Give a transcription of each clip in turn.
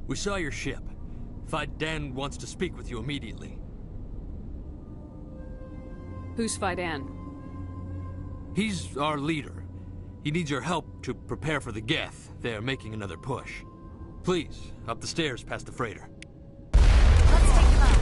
We saw your ship. Dan wants to speak with you immediately. Who's Dan? He's our leader. He needs your help to prepare for the Geth. They're making another push. Please, up the stairs past the freighter. Let's take them out.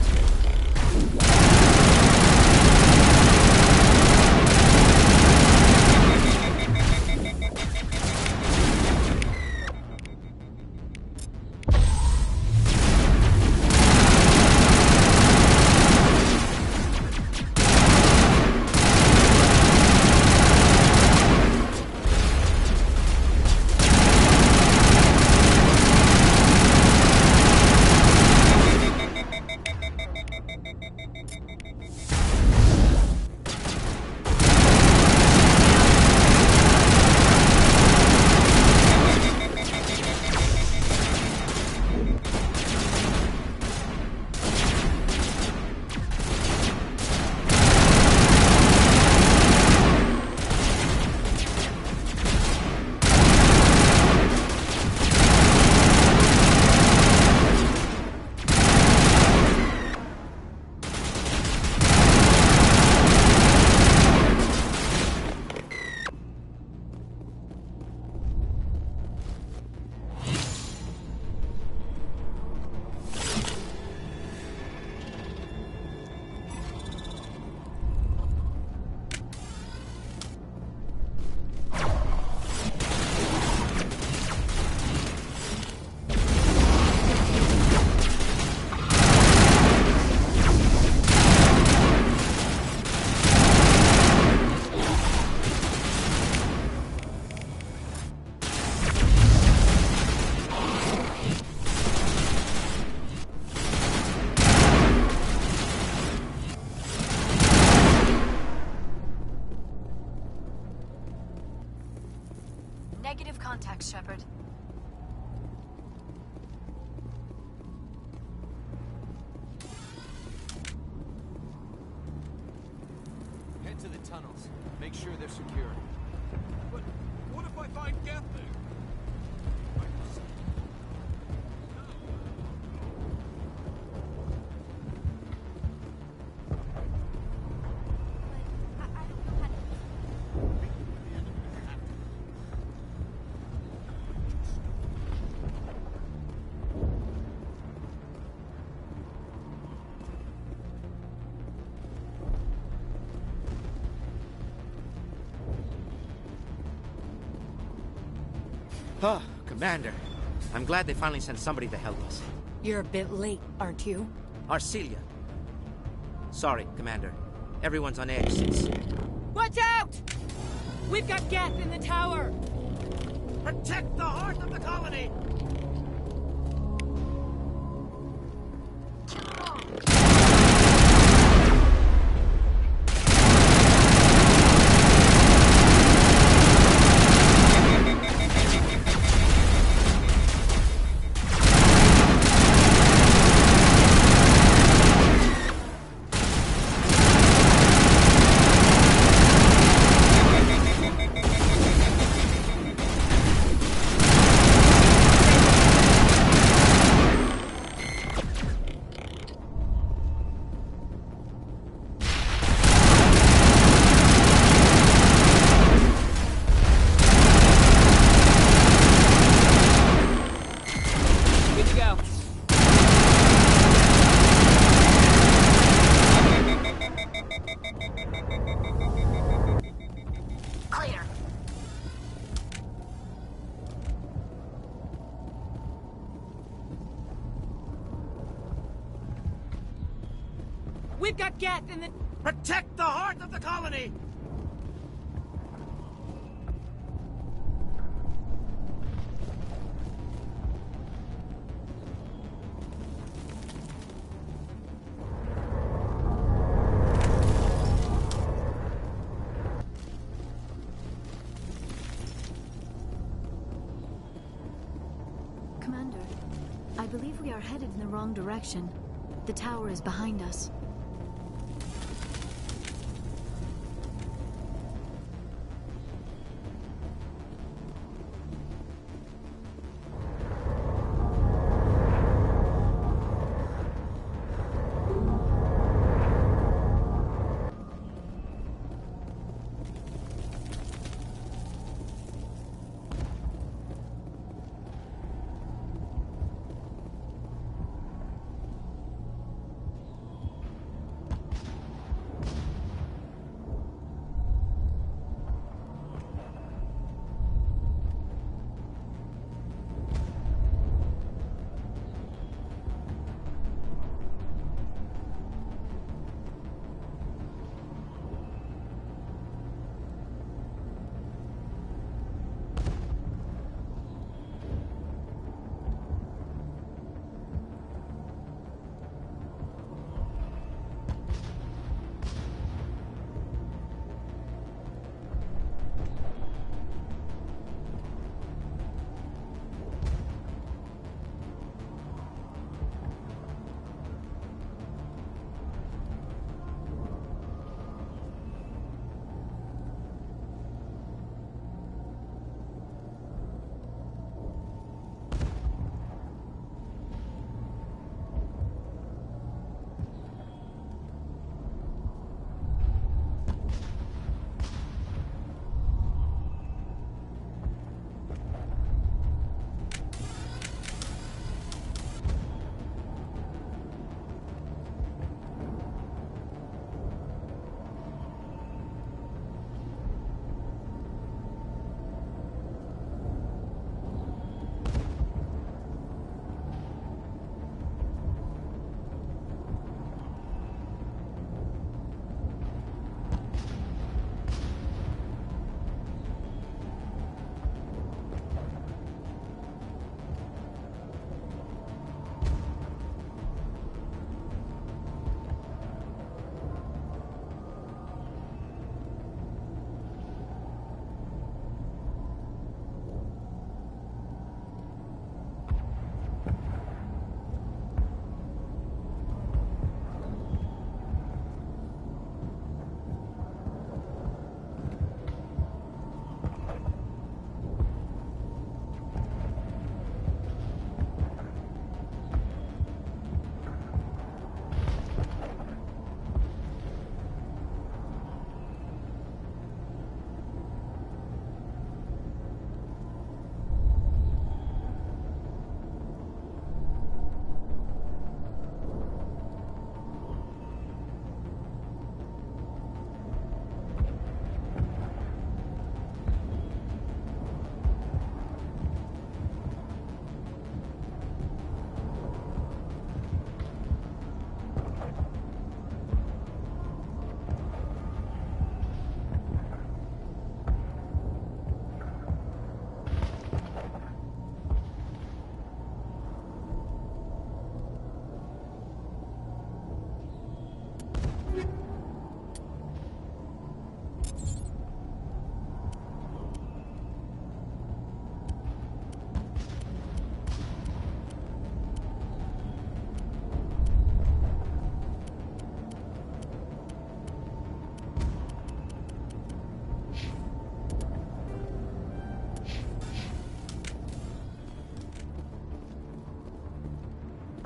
Negative contact, Shepard. Head to the tunnels. Make sure they're secure. But what if I find Geth there? Oh, Commander. I'm glad they finally sent somebody to help us. You're a bit late, aren't you? Arcelia. Sorry, Commander. Everyone's on edge since... Watch out! We've got Geth in the tower! Protect the heart of the colony! We've got Geth in the... Protect the heart of the colony! Commander, I believe we are headed in the wrong direction. The tower is behind us.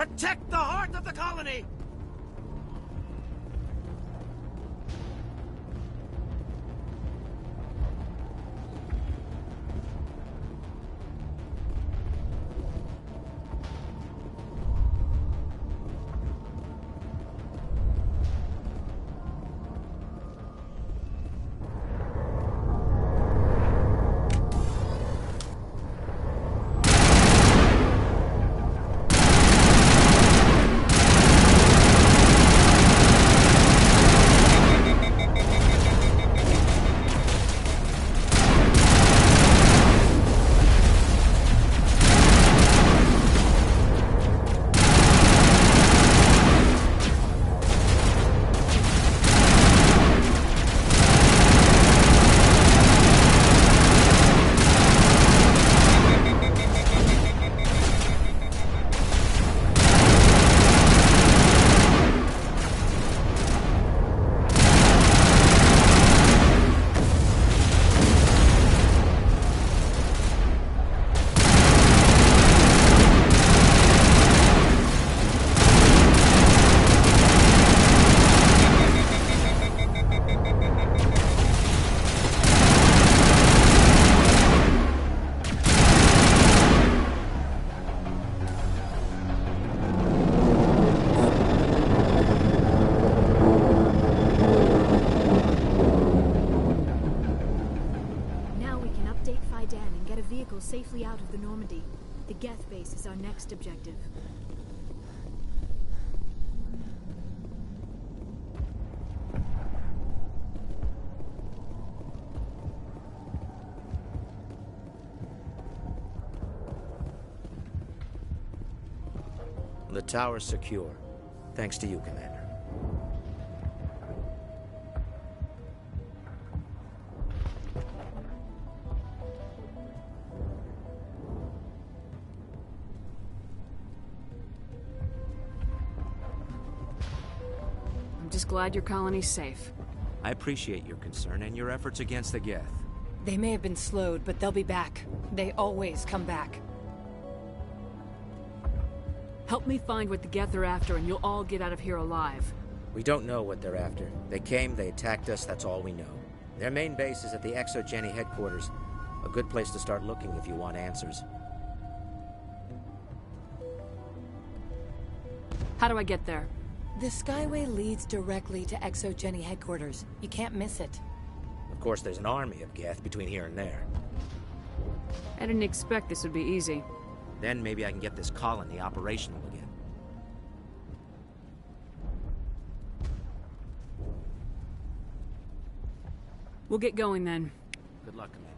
Protect the heart of the colony! Safely out of the Normandy. The Geth base is our next objective. The tower's secure. Thanks to you, Commander. I'm just glad your colony's safe. I appreciate your concern and your efforts against the Geth. They may have been slowed, but they'll be back. They always come back. Help me find what the Geth are after, and you'll all get out of here alive. We don't know what they're after. They came, they attacked us, that's all we know. Their main base is at the ExoGeni headquarters. A good place to start looking if you want answers. How do I get there? The Skyway leads directly to ExoGeni headquarters. You can't miss it. Of course, there's an army of Geth between here and there. I didn't expect this would be easy. Then maybe I can get this colony operational again. We'll get going then. Good luck, Commander.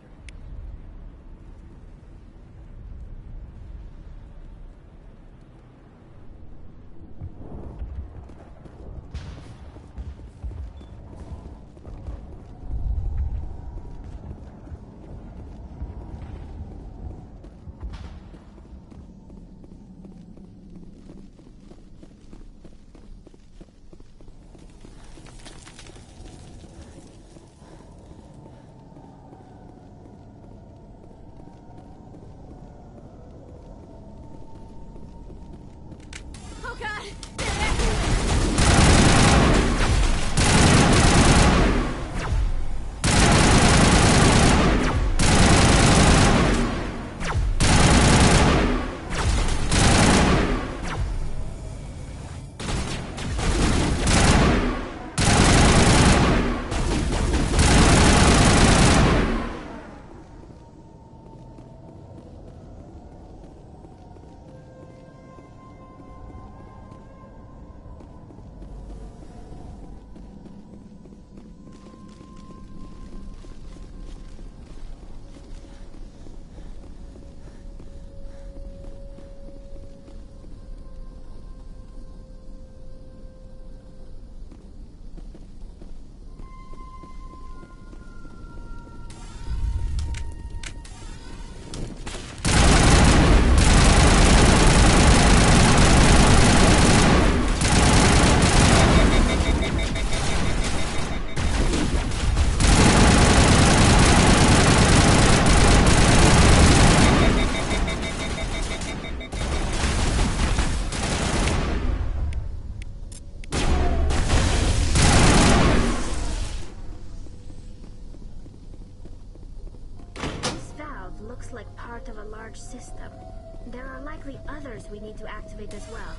looks like part of a large system. There are likely others we need to activate as well.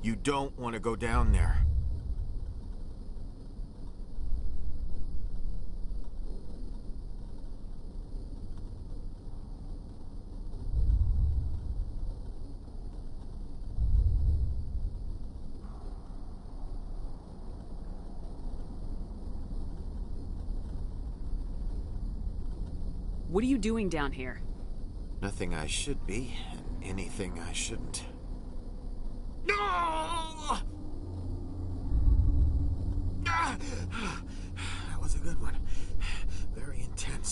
You don't want to go down there. What are you doing down here? Nothing I should be, and anything I shouldn't. No! That was a good one. Very intense.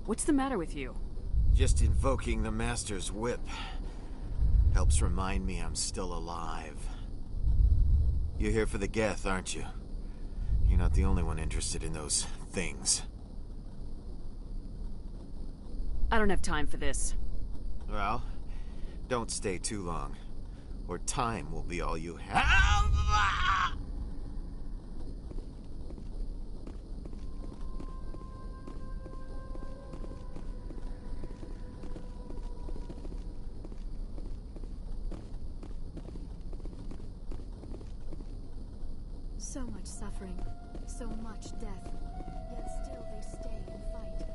What's the matter with you? Just invoking the Master's whip helps remind me I'm still alive. You're here for the Geth, aren't you? You're not the only one interested in those things. I don't have time for this. Well, don't stay too long, or time will be all you have. So much suffering, so much death, yet still they stay and fight.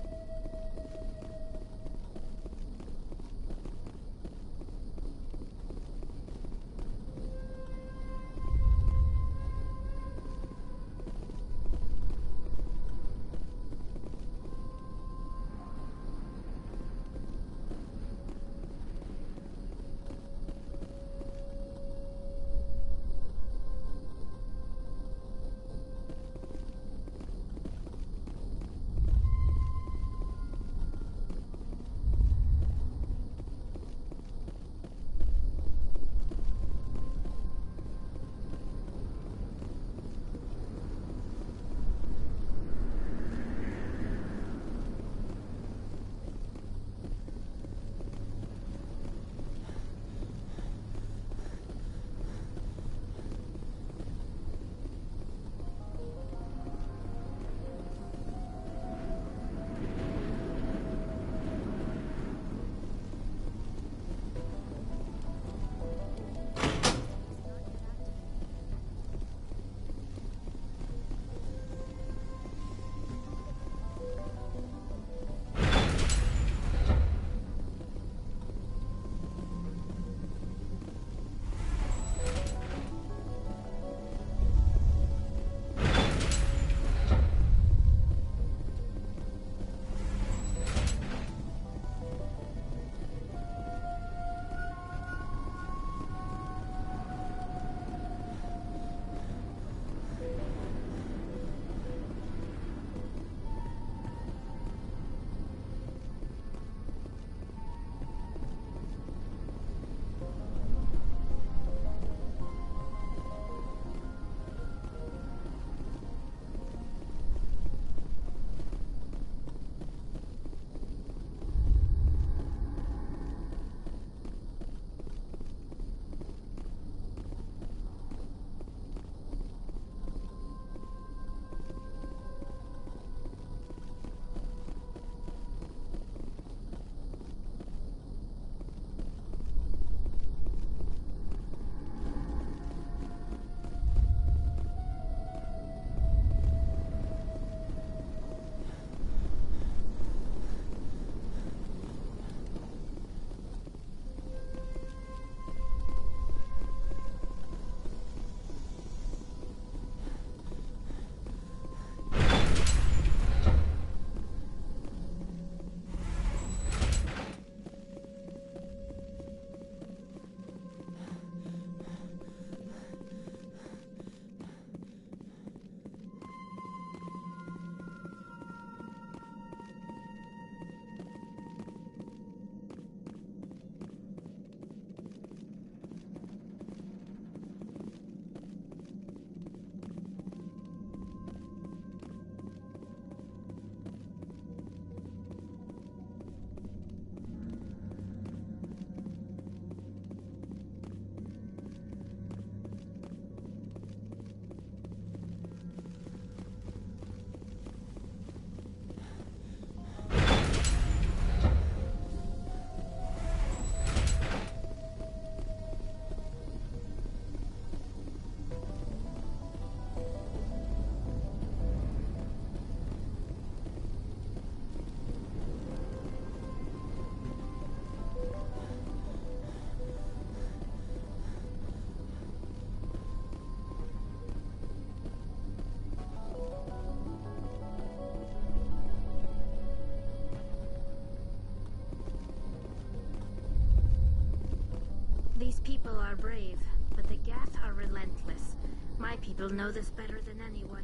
These people are brave, but the Geth are relentless. My people know this better than anyone.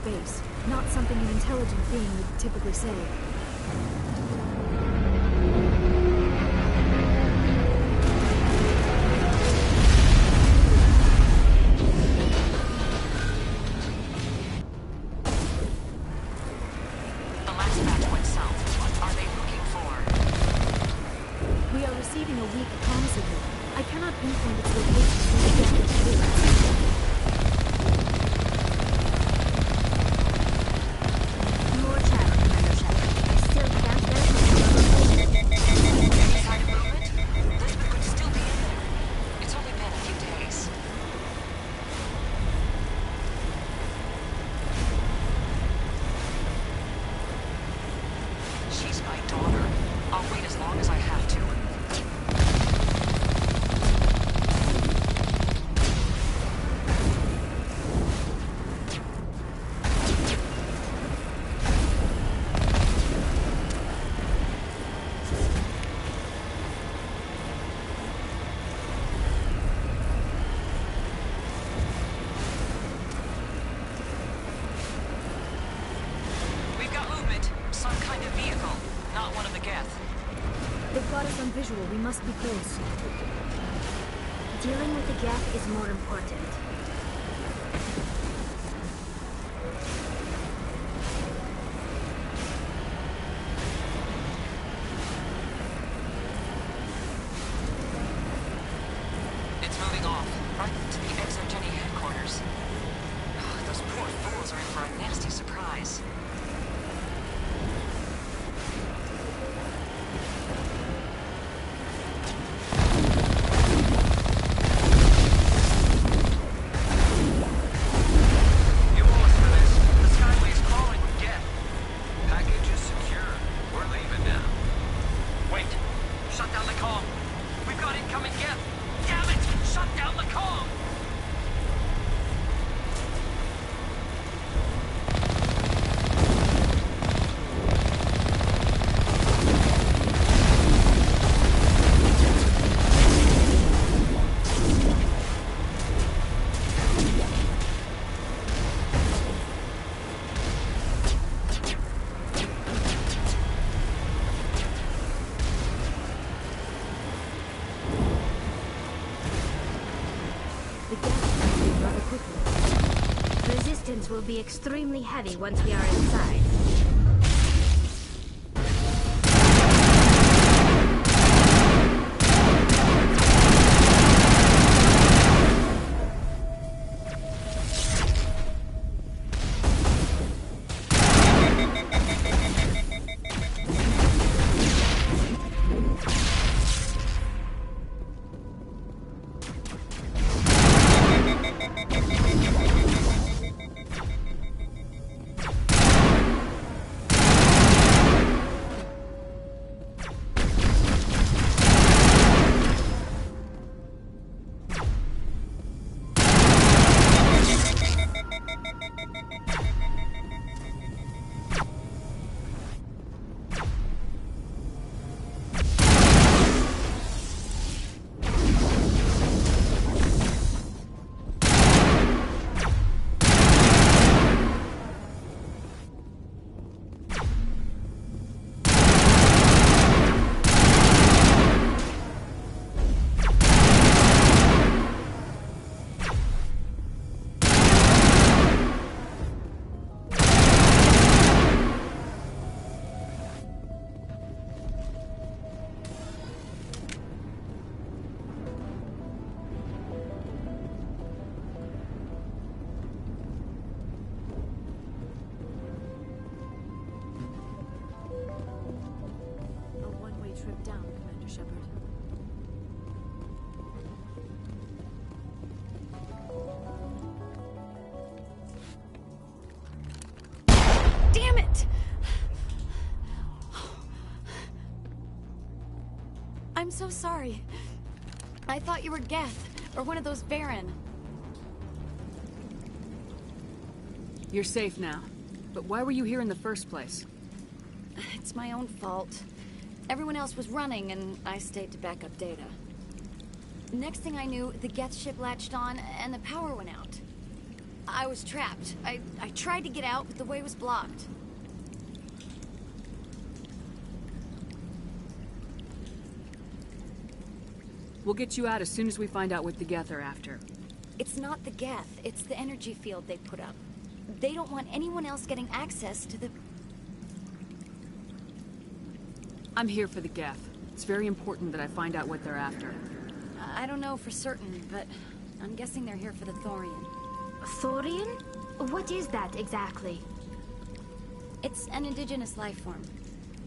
base, not something an intelligent being would typically say. The last batch went south. What are they looking for? We are receiving a weak comm signal. I cannot pinpoint its location through the depth of space. More chatter, Commander Shepard. I still can't verify. Sign of movement? Lisbeth could still be in there. It's only been a few days. She's my daughter. I'll wait as long as I have to. We've got movement. Some kind of vehicle. Not one of the Geth. They've got us on visual. We must be close. Dealing with the Geth is more important. It's moving off. Right to the Exogeny headquarters. Oh, those poor fools are in for a nasty surprise. You won't listen to this. The Skyway's crawling with Geth. Package is secure. We're leaving now. Wait. Shut down the comm. We've got incoming Geth. Damn it! Shut down the comm! The Geth are moving rather quickly. Resistance will be extremely heavy once we are inside. trip down, Commander Shepard. Damn it! I'm so sorry. I thought you were Geth, or one of those Baron. You're safe now. But why were you here in the first place? It's my own fault. Everyone else was running, and I stayed to back up data. Next thing I knew, the Geth ship latched on, and the power went out. I was trapped. I tried to get out, but the way was blocked. We'll get you out as soon as we find out what the Geth are after. It's not the Geth, it's the energy field they put up. They don't want anyone else getting access to the... I'm here for the Geth. It's very important that I find out what they're after. I don't know for certain, but I'm guessing they're here for the Thorian. Thorian? What is that exactly? It's an indigenous life form.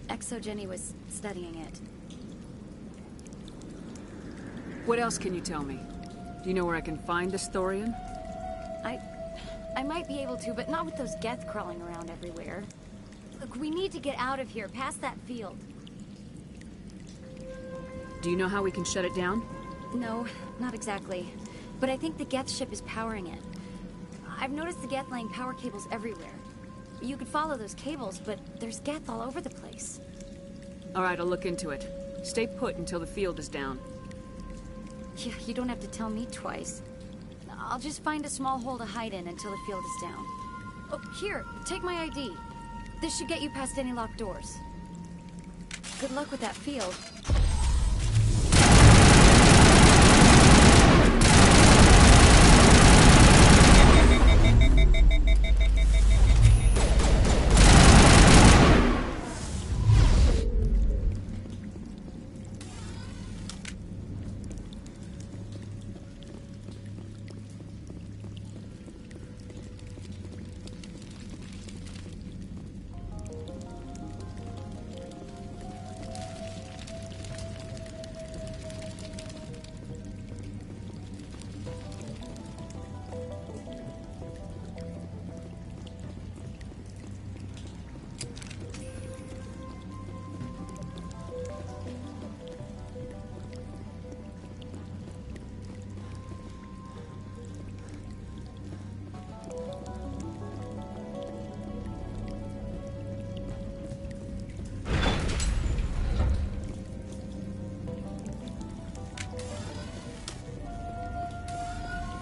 Exogeny was studying it. What else can you tell me? Do you know where I can find this Thorian? I might be able to, but not with those Geth crawling around everywhere. Look, we need to get out of here, past that field. Do you know how we can shut it down? No, not exactly. But I think the Geth ship is powering it. I've noticed the Geth laying power cables everywhere. You could follow those cables, but there's Geth all over the place. All right, I'll look into it. Stay put until the field is down. Yeah, you don't have to tell me twice. I'll just find a small hole to hide in until the field is down. Oh, here, take my ID. This should get you past any locked doors. Good luck with that field.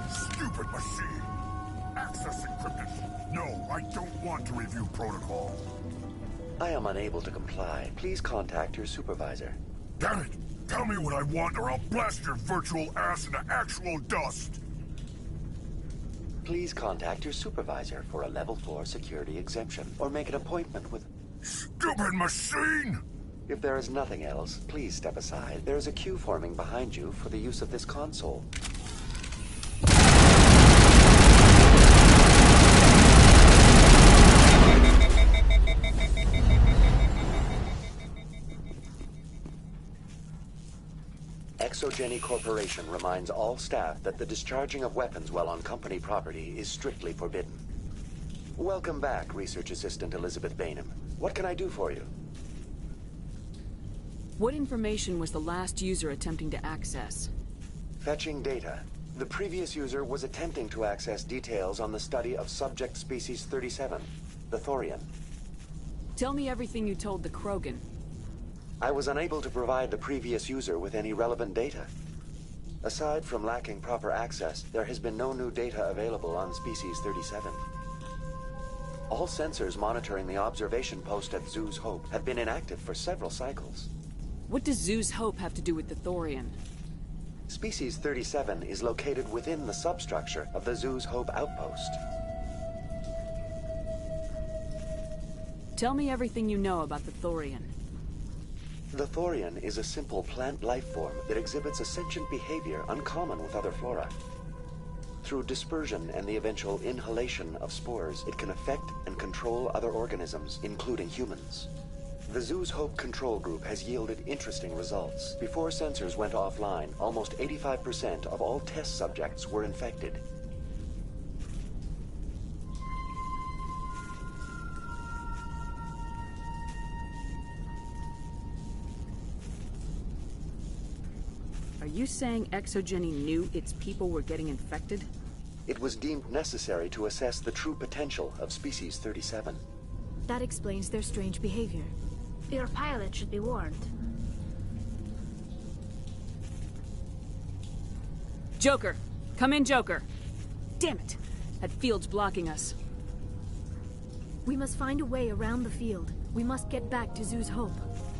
Stupid machine! Access encrypted. No, I don't want to review protocol. I am unable to comply. Please contact your supervisor. Damn it! Tell me what I want or I'll blast your virtual ass into actual dust! Please contact your supervisor for a level 4 security exemption, or make an appointment with... Stupid machine! If there is nothing else, please step aside. There is a queue forming behind you for the use of this console. Exogeny Corporation reminds all staff that the discharging of weapons while on company property is strictly forbidden. Welcome back, Research Assistant Elizabeth Bainham. What can I do for you? What information was the last user attempting to access? Fetching data. The previous user was attempting to access details on the study of subject species 37, the Thorian. Tell me everything you told the Krogan. I was unable to provide the previous user with any relevant data. Aside from lacking proper access, there has been no new data available on species 37. All sensors monitoring the observation post at Zoo's Hope have been inactive for several cycles. What does Zoo's Hope have to do with the Thorian? Species 37 is located within the substructure of the Zoo's Hope outpost. Tell me everything you know about the Thorian. The Thorian is a simple plant life form that exhibits a sentient behavior uncommon with other flora. Through dispersion and the eventual inhalation of spores, it can affect and control other organisms, including humans. The Zoo's Hope control group has yielded interesting results. Before sensors went offline, almost 85% of all test subjects were infected. Are you saying Exogeny knew its people were getting infected? It was deemed necessary to assess the true potential of species 37. That explains their strange behavior. Your pilot should be warned. Joker! Come in, Joker! Damn it! That field's blocking us. We must find a way around the field. We must get back to Zoo's Hope.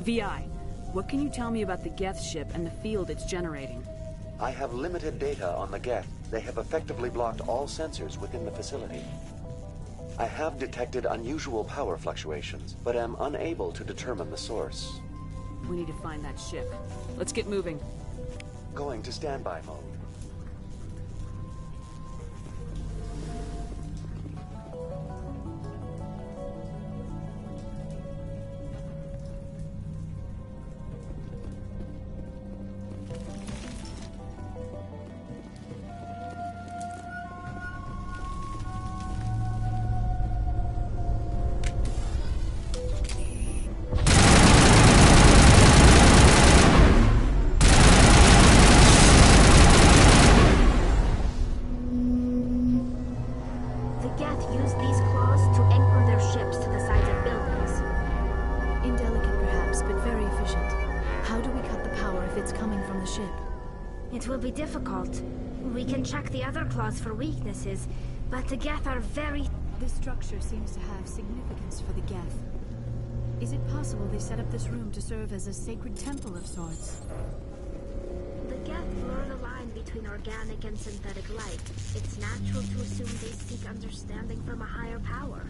VI, what can you tell me about the Geth ship and the field it's generating? I have limited data on the Geth. They have effectively blocked all sensors within the facility. I have detected unusual power fluctuations, but am unable to determine the source. We need to find that ship. Let's get moving. Going to standby mode. It will be difficult. We can check the other claws for weaknesses, but the Geth are very... This structure seems to have significance for the Geth. Is it possible they set up this room to serve as a sacred temple of sorts? The Geth blur the line between organic and synthetic life. It's natural to assume they seek understanding from a higher power.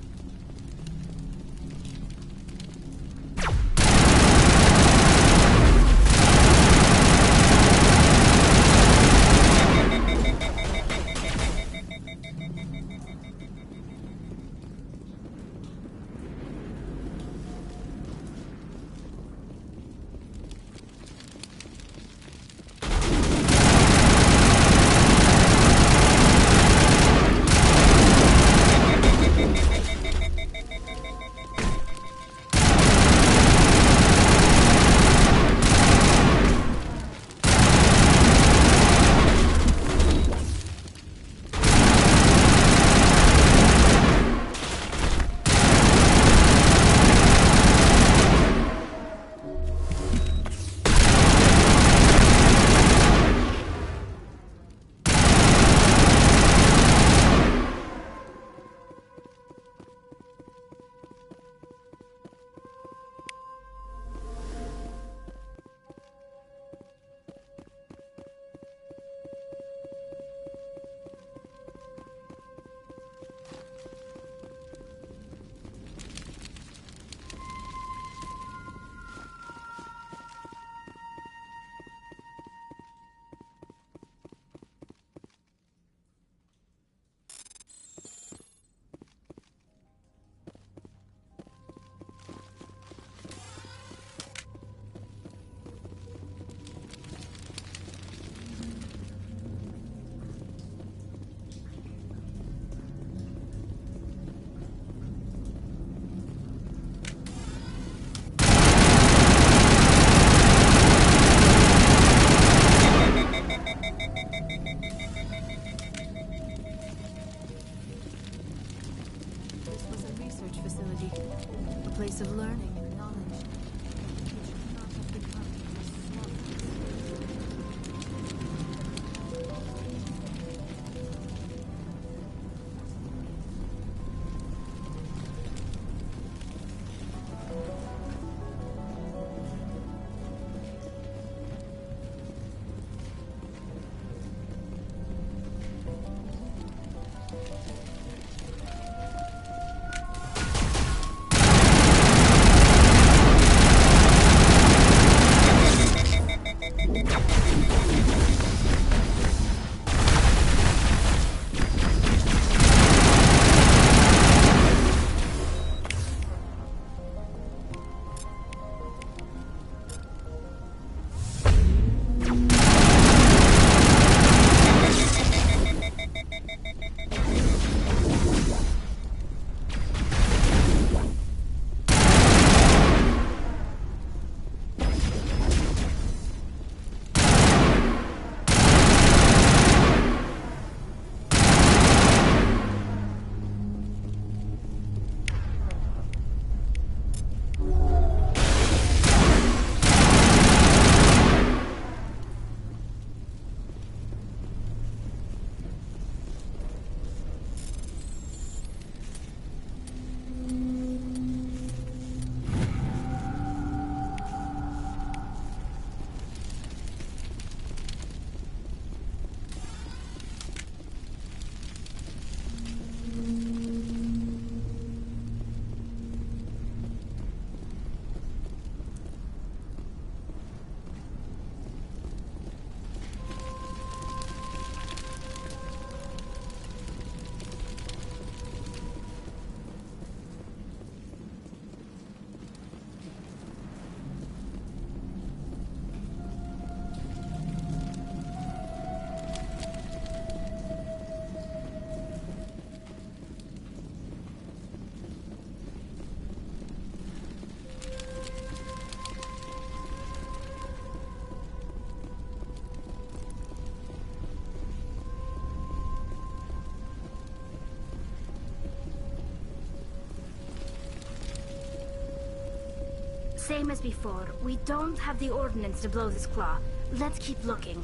Same as before. We don't have the ordnance to blow this claw. Let's keep looking.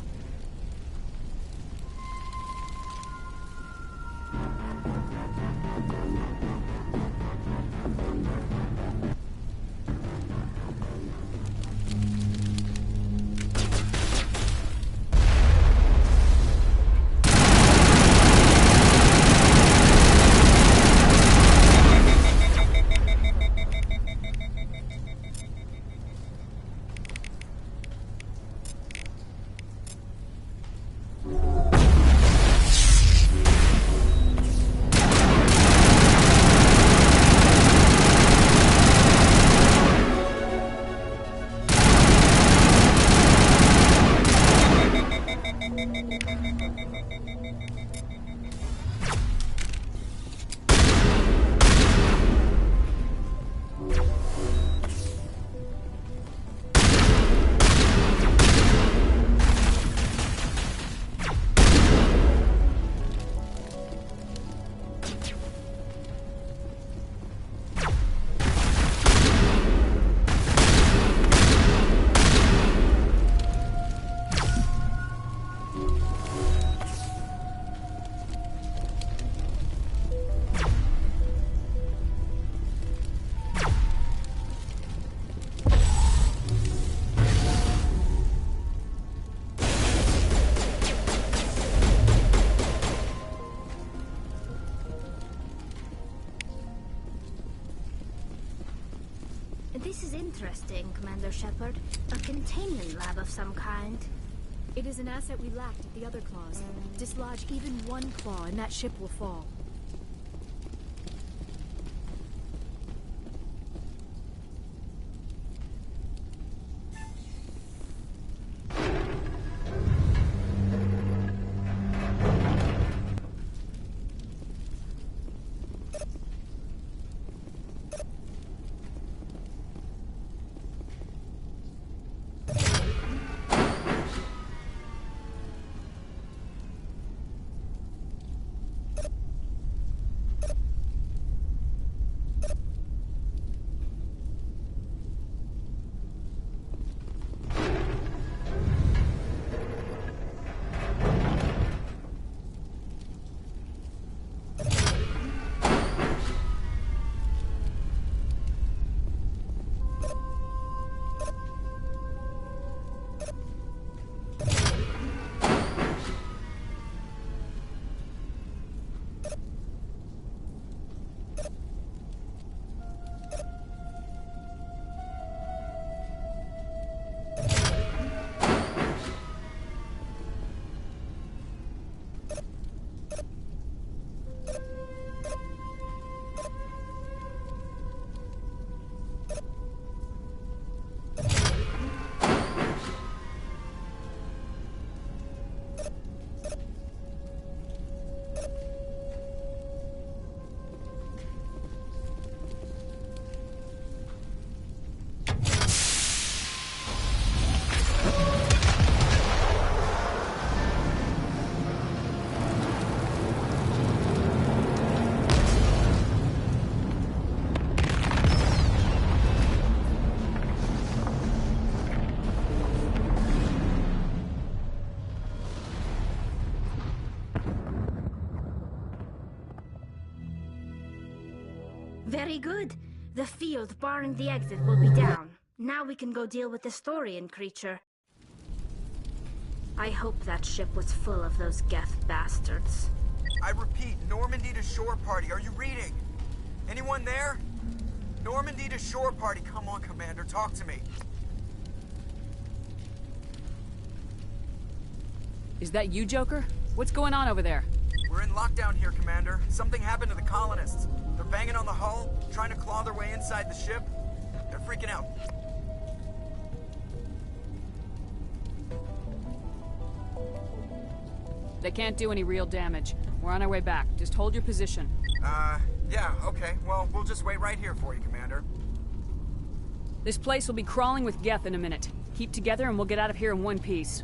This is interesting, Commander Shepard. A containment lab of some kind. It is an asset we lacked at the other claws. Dislodge even one claw and that ship will fall. Very good. The field barring the exit will be down. Now we can go deal with the Storian creature. I hope that ship was full of those Geth bastards. I repeat, Normandy to shore party. Are you reading? Anyone there? Normandy to shore party. Come on, Commander. Talk to me. Is that you, Joker? What's going on over there? We're in lockdown here, Commander. Something happened to the colonists. They're banging on the hull, trying to claw their way inside the ship. They're freaking out. They can't do any real damage. We're on our way back. Just hold your position. Yeah, okay. Well, we'll just wait right here for you, Commander. This place will be crawling with Geth in a minute. Keep together and we'll get out of here in one piece.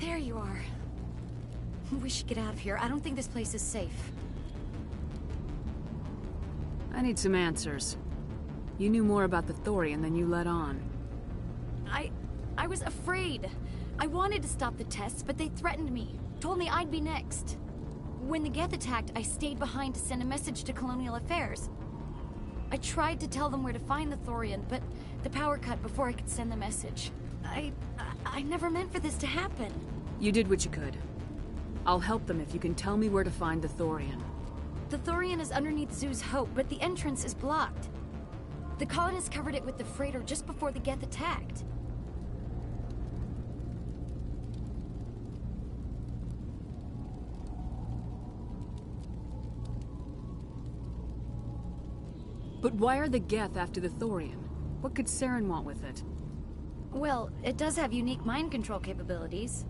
There you are. We should get out of here. I don't think this place is safe. I need some answers. You knew more about the Thorian than you let on. I was afraid. I wanted to stop the tests, but they threatened me. Told me I'd be next. When the Geth attacked, I stayed behind to send a message to Colonial Affairs. I tried to tell them where to find the Thorian, but the power cut before I could send the message. I never meant for this to happen. You did what you could. I'll help them if you can tell me where to find the Thorian. The Thorian is underneath Zoo's Hope, but the entrance is blocked. The colonists covered it with the freighter just before the Geth attacked. But why are the Geth after the Thorian? What could Saren want with it? Well, it does have unique mind control capabilities.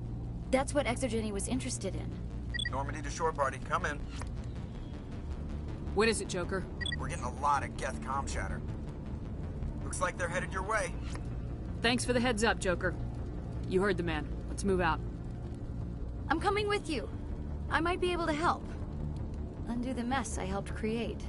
That's what Exogeny was interested in. Normandy to shore party, come in. What is it, Joker? We're getting a lot of Geth comm chatter. Looks like they're headed your way. Thanks for the heads up, Joker. You heard the man. Let's move out. I'm coming with you. I might be able to help. Undo the mess I helped create.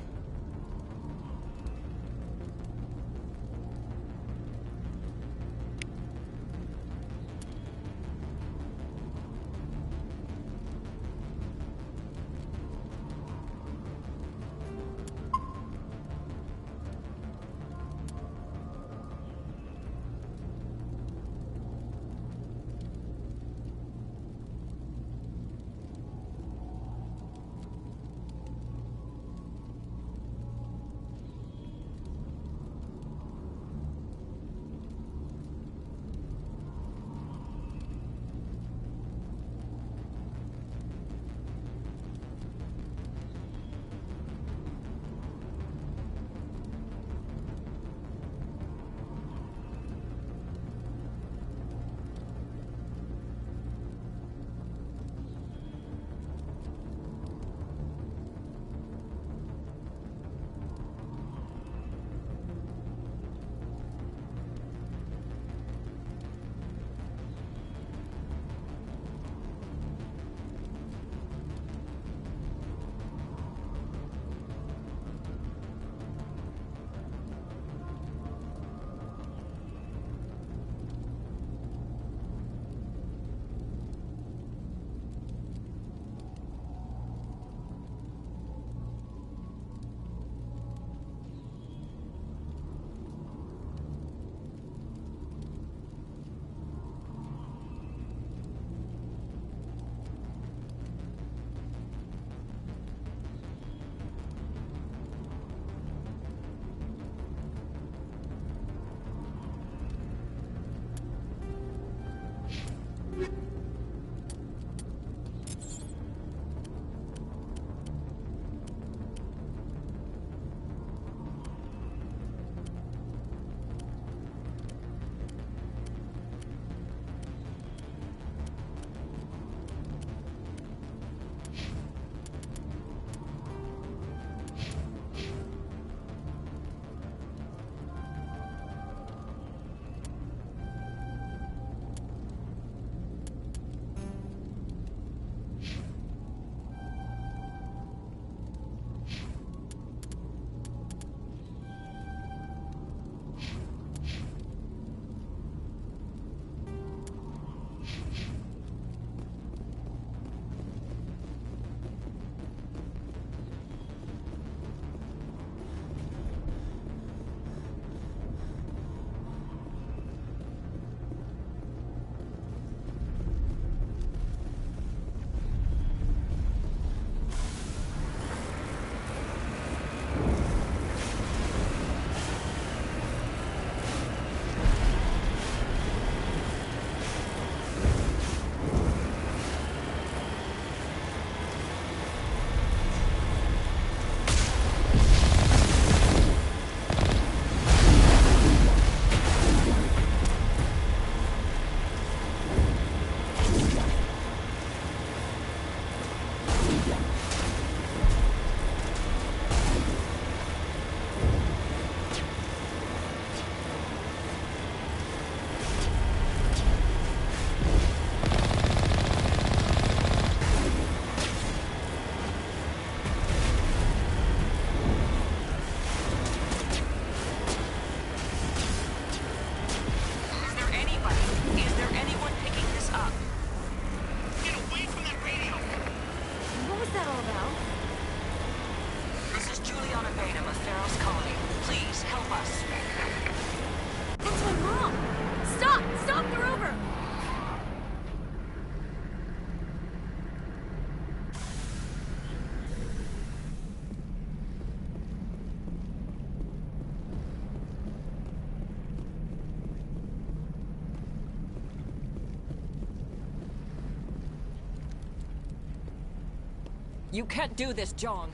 You can't do this, Jong.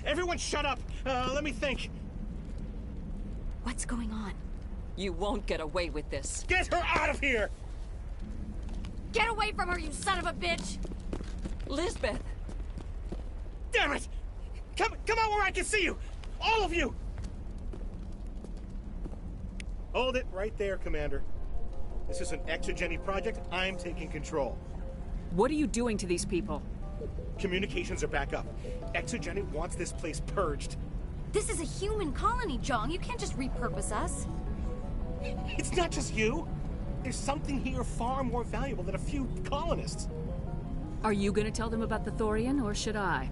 Everyone shut up! Let me think. What's going on? You won't get away with this. Get her out of here! Get away from her, you son of a bitch! Lisbeth! Damn it! Come out where I can see you! All of you! Hold it right there, Commander. This is an exogeny project. I'm taking control. What are you doing to these people? Communications are back up. Exogeny wants this place purged. This is a human colony, Jong. You can't just repurpose us. It's not just you. There's something here far more valuable than a few colonists. Are you gonna tell them about the Thorian, or should I?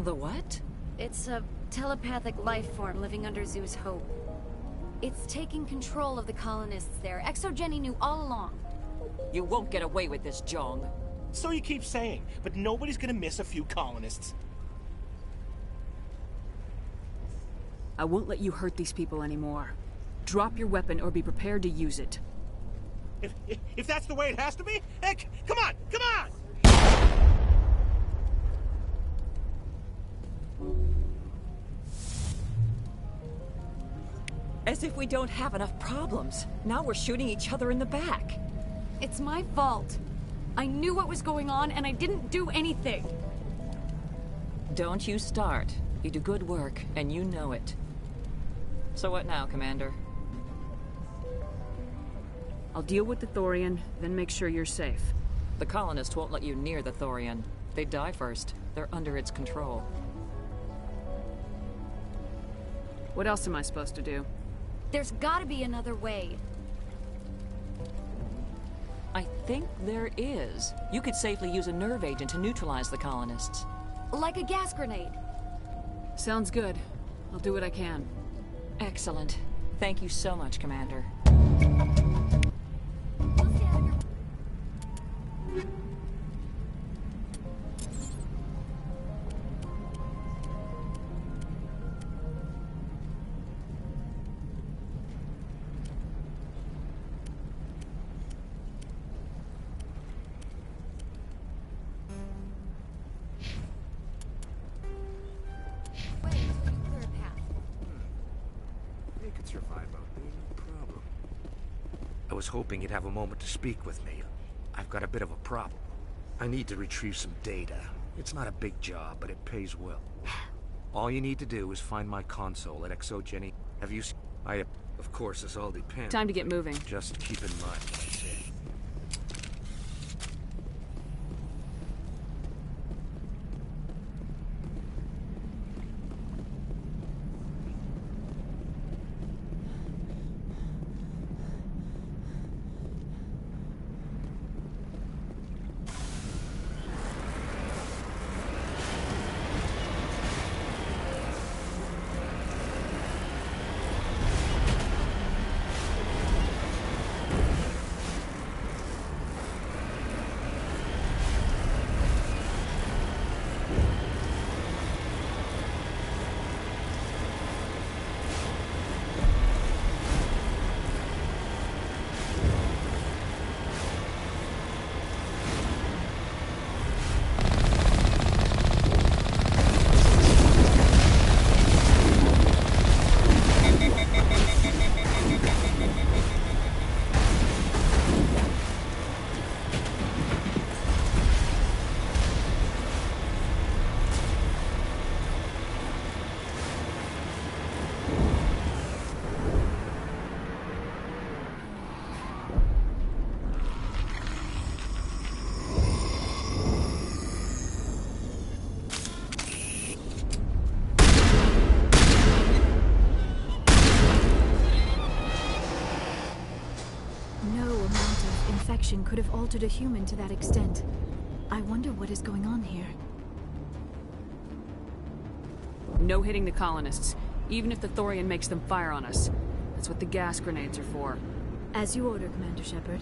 The what? It's a telepathic life form living under Zeus Hope. It's taking control of the colonists there. Exogeny knew all along. You won't get away with this, Jong. So you keep saying, but nobody's gonna miss a few colonists. I won't let you hurt these people anymore. Drop your weapon or be prepared to use it. If that's the way it has to be, heck, come on, come on! As if we don't have enough problems. Now we're shooting each other in the back. It's my fault. I knew what was going on and I didn't do anything. Don't you start. You do good work, and you know it. So what now, Commander? I'll deal with the Thorian, then make sure you're safe. The colonists won't let you near the Thorian. They die first. They're under its control. What else am I supposed to do? There's gotta be another way. I think there is. You could safely use a nerve agent to neutralize the colonists. Like a gas grenade. Sounds good. I'll do what I can. Excellent. Thank you so much, Commander. I was hoping you'd have a moment to speak with me. I've got a bit of a problem. I need to retrieve some data. It's not a big job, but it pays well. All you need to do is find my console at Exogeny. Have you... Of course, this all depends. Time to get moving. Just keep in mind what I say. Could have altered a human to that extent. I wonder what is going on here. No hitting the colonists, even if the Thorian makes them fire on us. That's what the gas grenades are for. As you order, Commander Shepard.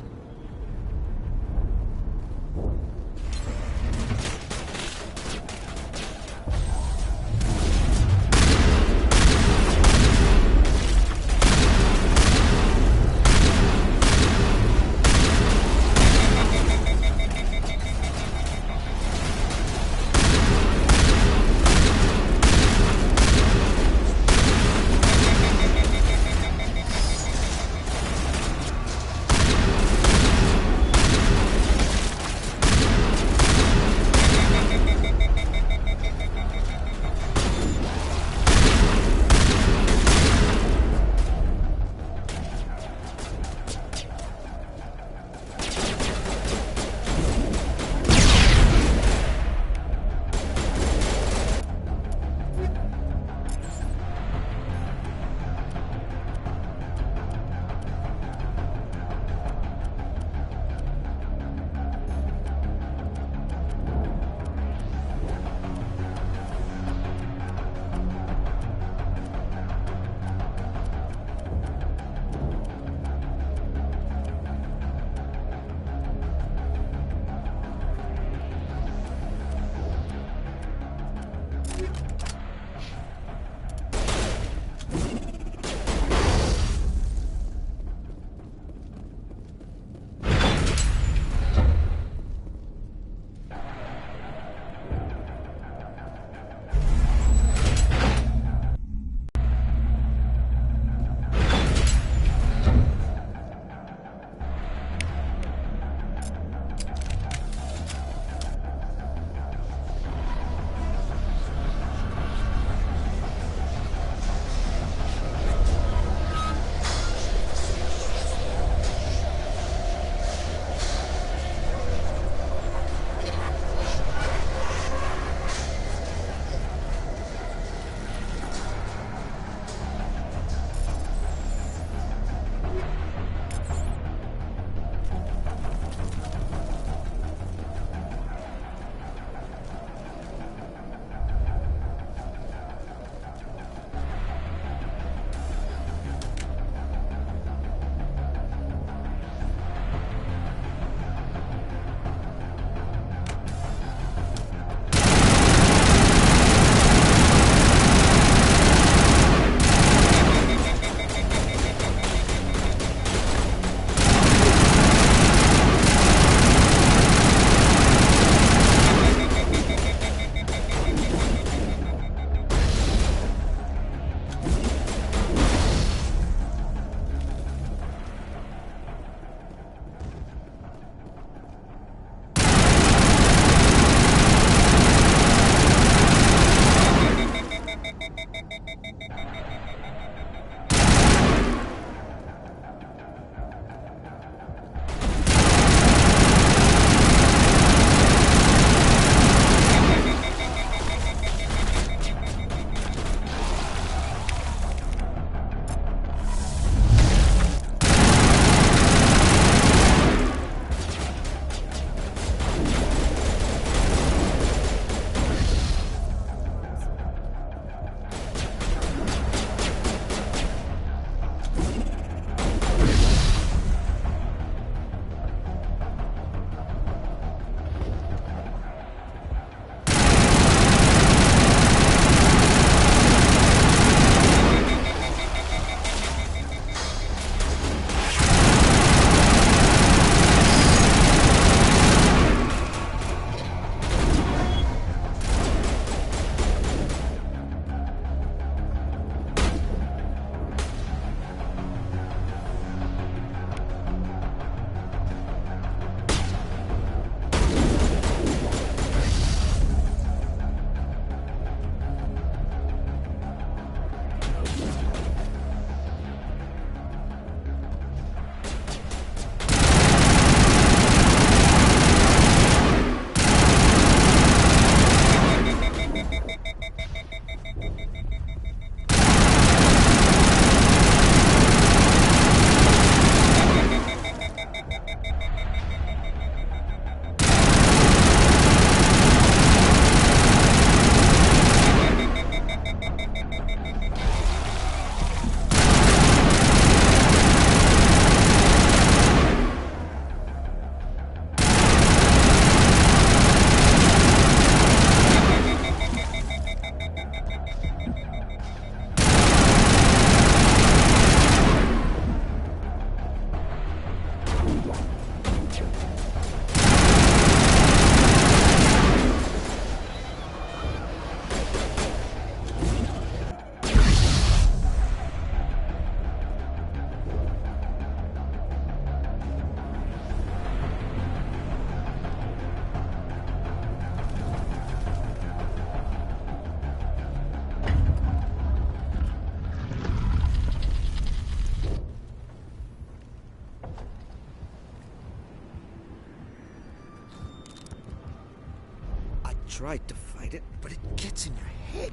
tried to fight it, but it gets in your head.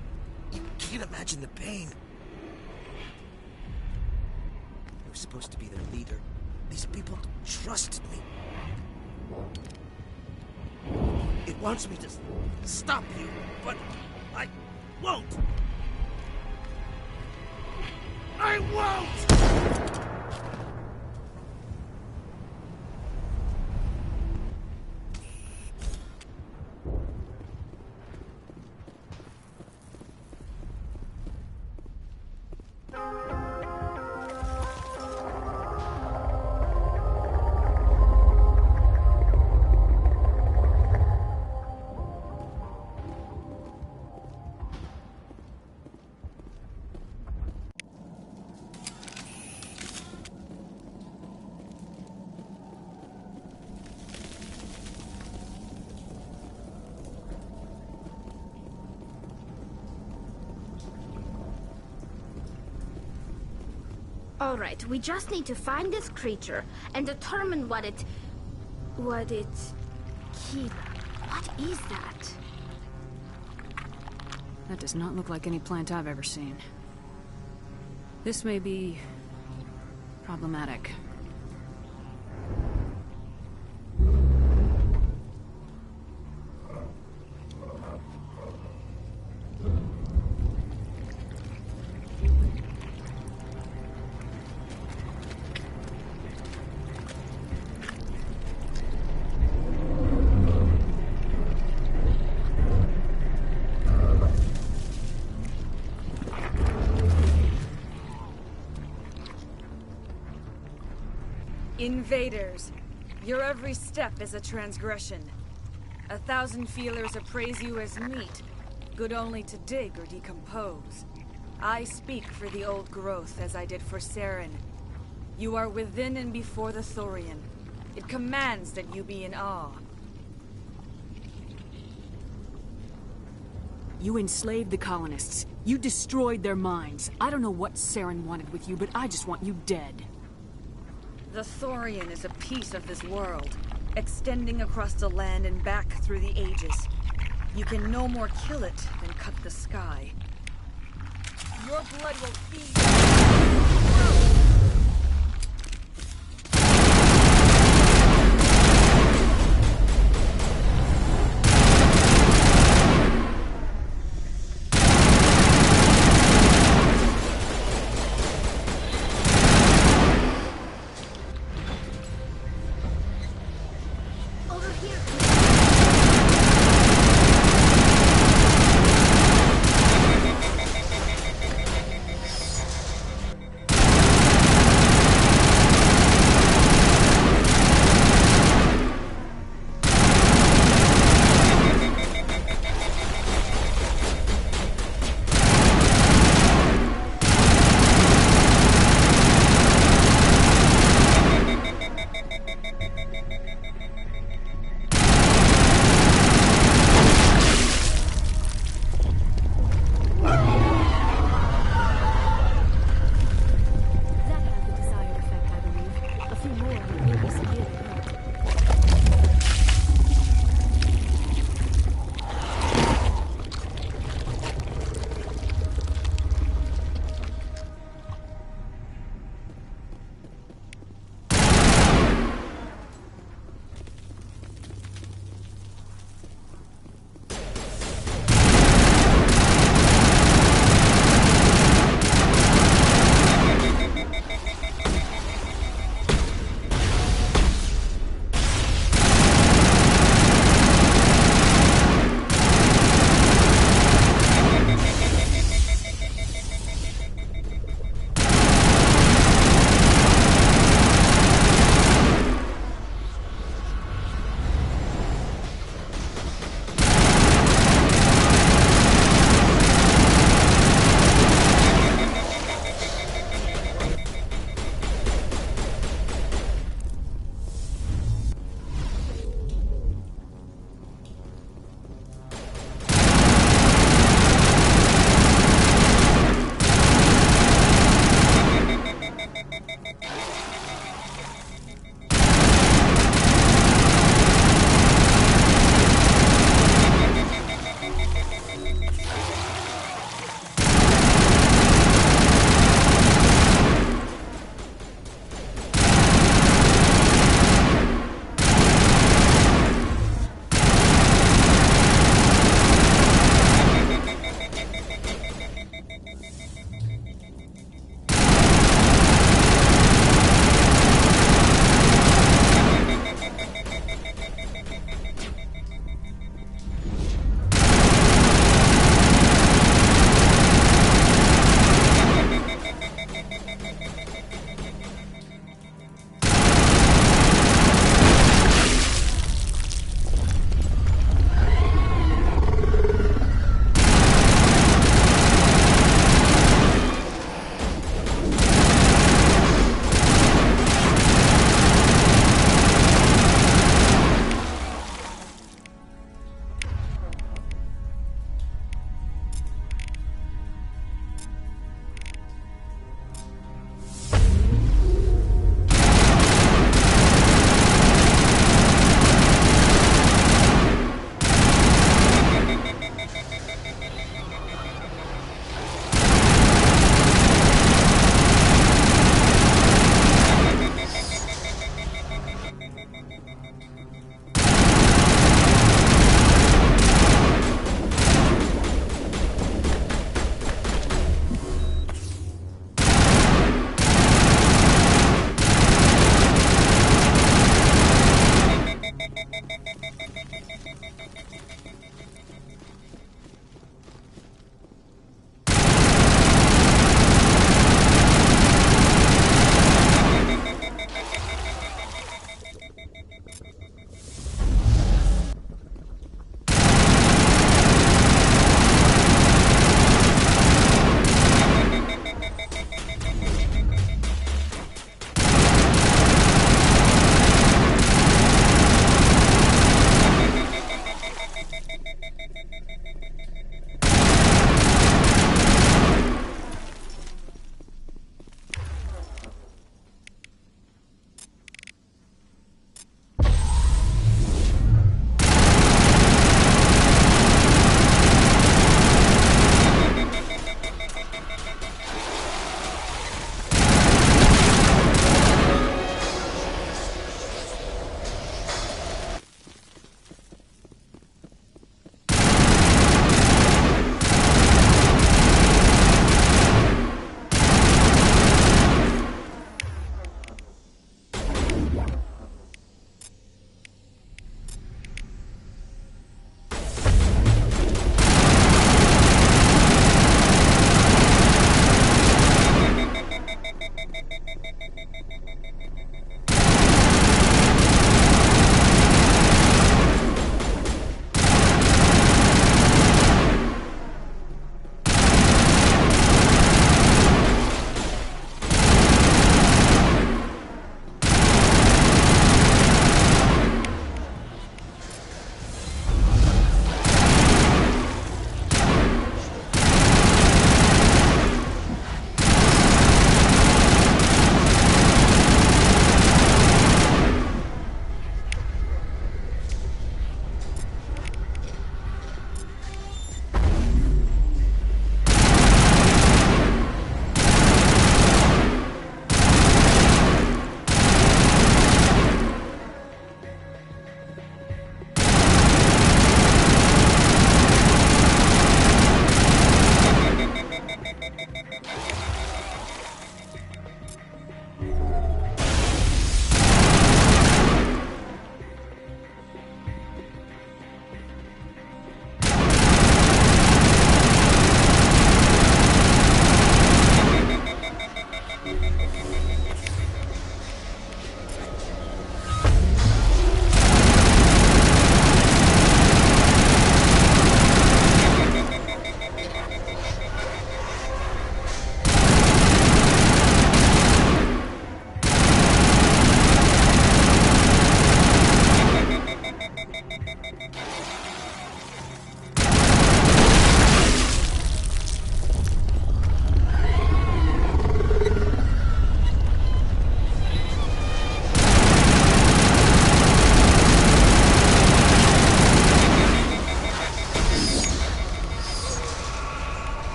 You can't imagine the pain. I was supposed to be their leader. These people trusted me. It wants me to stop you, but I won't. I won't! Alright, we just need to find this creature and determine what it What is that? That does not look like any plant I've ever seen. This may be problematic. Invaders, your every step is a transgression. 1,000 feelers appraise you as meat, good only to dig or decompose. I speak for the old growth as I did for Saren. You are within and before the Thorian. It commands that you be in awe. You enslaved the colonists. You destroyed their minds. I don't know what Saren wanted with you, but I just want you dead. The Thorian is a piece of this world, extending across the land and back through the ages. You can no more kill it than cut the sky. Your blood will feed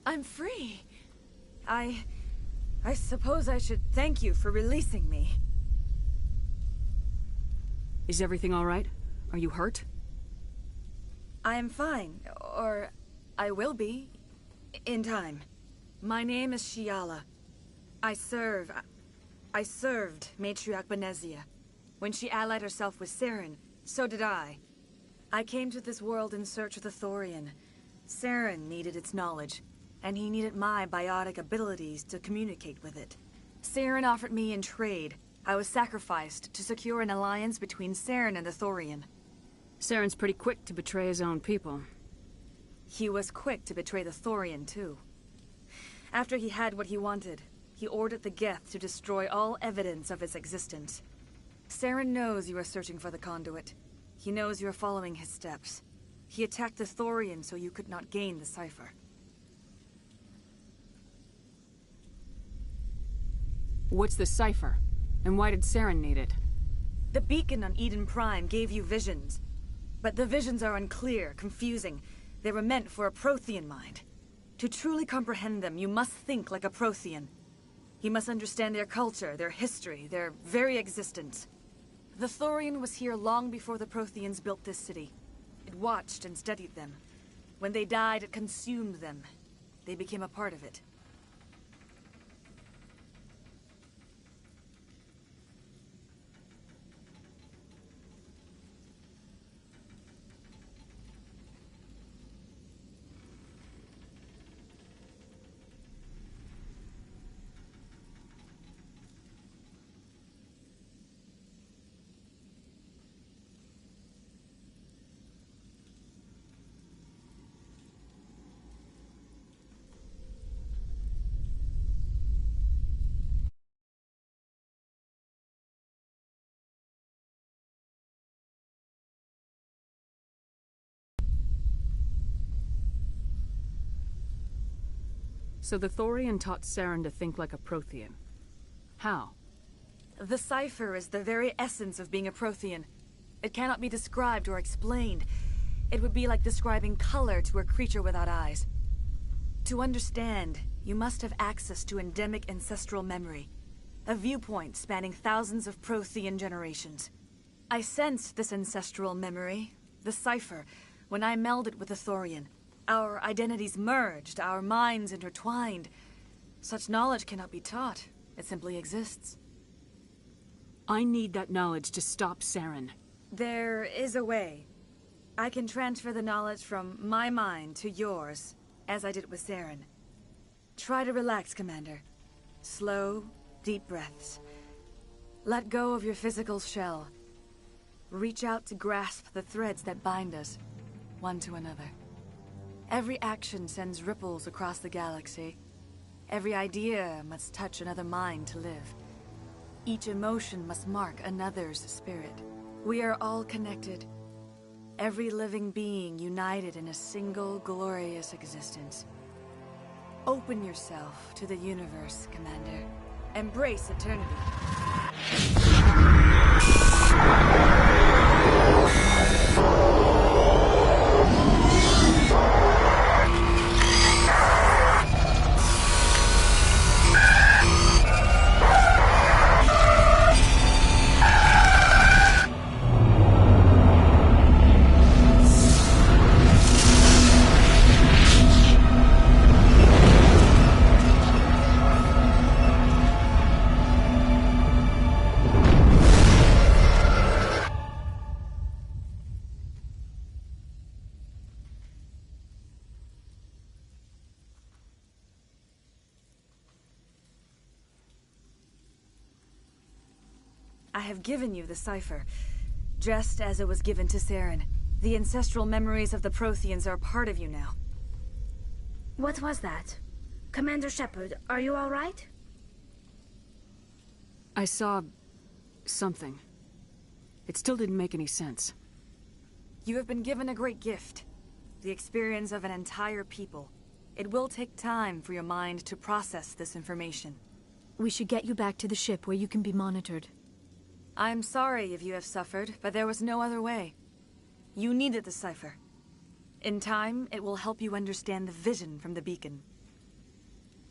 I'm free. I suppose I should thank you for releasing me. Is everything all right? Are you hurt? I am fine, or I will be, in time. My name is Shiala. I served Matriarch Benezia. When she allied herself with Saren, so did I. I came to this world in search of the Thorian. Saren needed its knowledge, and he needed my biotic abilities to communicate with it. Saren offered me in trade. I was sacrificed to secure an alliance between Saren and the Thorian. Saren's pretty quick to betray his own people. He was quick to betray the Thorian, too. After he had what he wanted, he ordered the Geth to destroy all evidence of its existence. Saren knows you are searching for the conduit. He knows you are following his steps. He attacked the Thorian so you could not gain the cipher. What's the cipher? And why did Saren need it? The beacon on Eden Prime gave you visions. But the visions are unclear, confusing. They were meant for a Prothean mind. To truly comprehend them, you must think like a Prothean. You must understand their culture, their history, their very existence. The Thorian was here long before the Protheans built this city. It watched and studied them. When they died, it consumed them. They became a part of it. So the Thorian taught Saren to think like a Prothean. How? The cipher is the very essence of being a Prothean. It cannot be described or explained. It would be like describing color to a creature without eyes. To understand, you must have access to endemic ancestral memory, a viewpoint spanning thousands of Prothean generations. I sensed this ancestral memory, the cipher, when I melded with the Thorian. Our identities merged, our minds intertwined. Such knowledge cannot be taught. It simply exists. I need that knowledge to stop Saren. There is a way. I can transfer the knowledge from my mind to yours, as I did with Saren. Try to relax, Commander. Slow, deep breaths. Let go of your physical shell. Reach out to grasp the threads that bind us, one to another. Every action sends ripples across the galaxy. Every idea must touch another mind to live. Each emotion must mark another's spirit. We are all connected. Every living being united in a single glorious existence. Open yourself to the universe, Commander. Embrace eternity. I have given you the cipher, just as it was given to Saren. The ancestral memories of the Protheans are part of you now. What was that? Commander Shepard, are you all right? I saw something. It still didn't make any sense. You have been given a great gift. The experience of an entire people. It will take time for your mind to process this information. We should get you back to the ship where you can be monitored. I'm sorry if you have suffered, but there was no other way. You needed the cipher. In time, it will help you understand the vision from the beacon.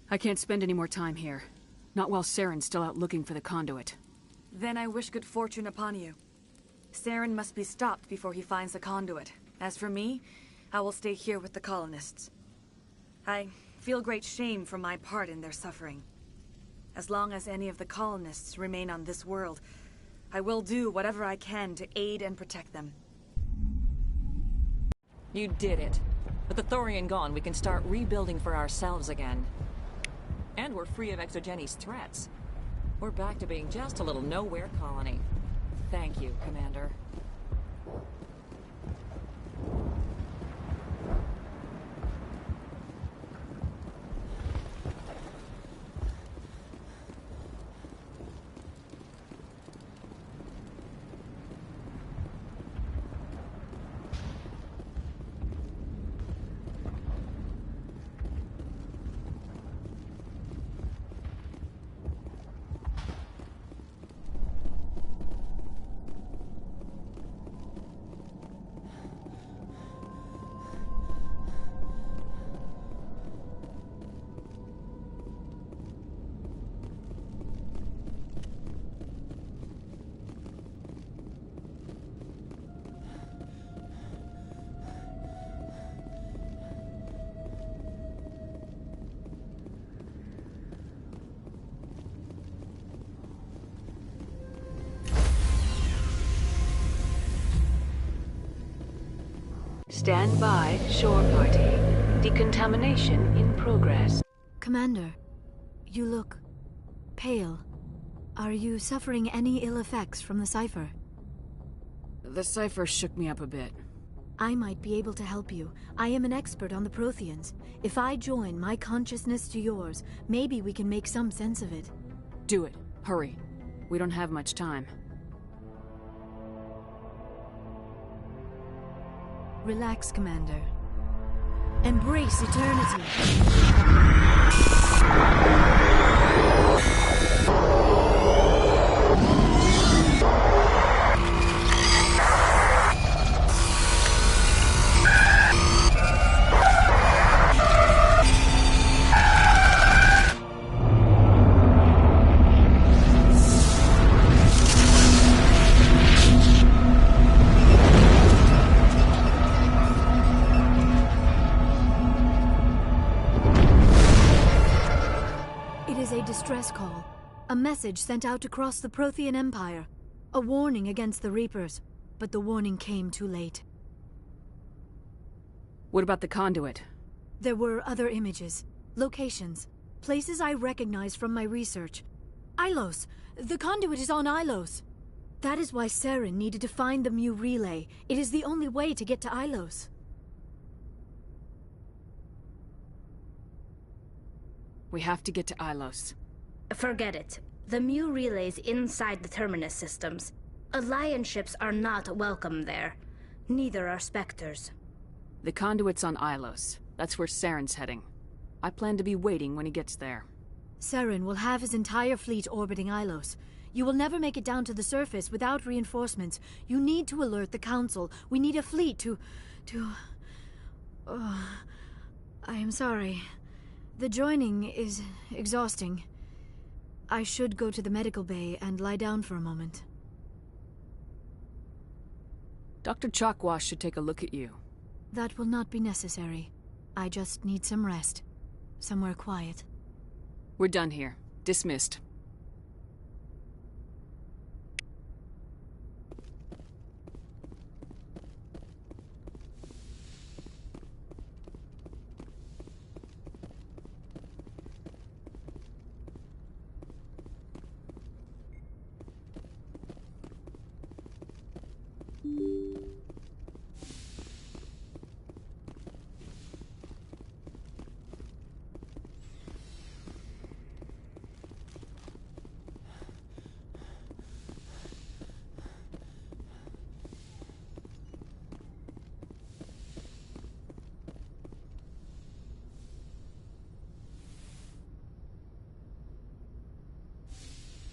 I can't spend any more time here. Not while Saren's still out looking for the conduit. Then I wish good fortune upon you. Saren must be stopped before he finds the conduit. As for me, I will stay here with the colonists. I feel great shame for my part in their suffering. As long as any of the colonists remain on this world, I will do whatever I can to aid and protect them. You did it. With the Thorian gone, we can start rebuilding for ourselves again. And we're free of Exogeni's threats. We're back to being just a little nowhere colony. Thank you, Commander. Stand by, shore party. Decontamination in progress. Commander, you look pale. Are you suffering any ill effects from the cipher? The cipher shook me up a bit. I might be able to help you. I am an expert on the Protheans. If I join my consciousness to yours, maybe we can make some sense of it. Do it. Hurry. We don't have much time. Relax, Commander. Embrace eternity. Distress call. A message sent out across the Prothean Empire. A warning against the Reapers. But the warning came too late. What about the conduit? There were other images. Locations. Places I recognize from my research. Ilos! The conduit is on Ilos! That is why Saren needed to find the Mu relay. It is the only way to get to Ilos. We have to get to Ilos. Forget it. The Mu relay's inside the Terminus systems. Alliance ships are not welcome there. Neither are Spectres. The conduit's on Ilos. That's where Saren's heading. I plan to be waiting when he gets there. Saren will have his entire fleet orbiting Ilos. You will never make it down to the surface without reinforcements. You need to alert the Council. We need a fleet to... Oh, I am sorry. The joining is exhausting. I should go to the medical bay and lie down for a moment. Dr. Chakwas should take a look at you. That will not be necessary. I just need some rest. Somewhere quiet. We're done here. Dismissed.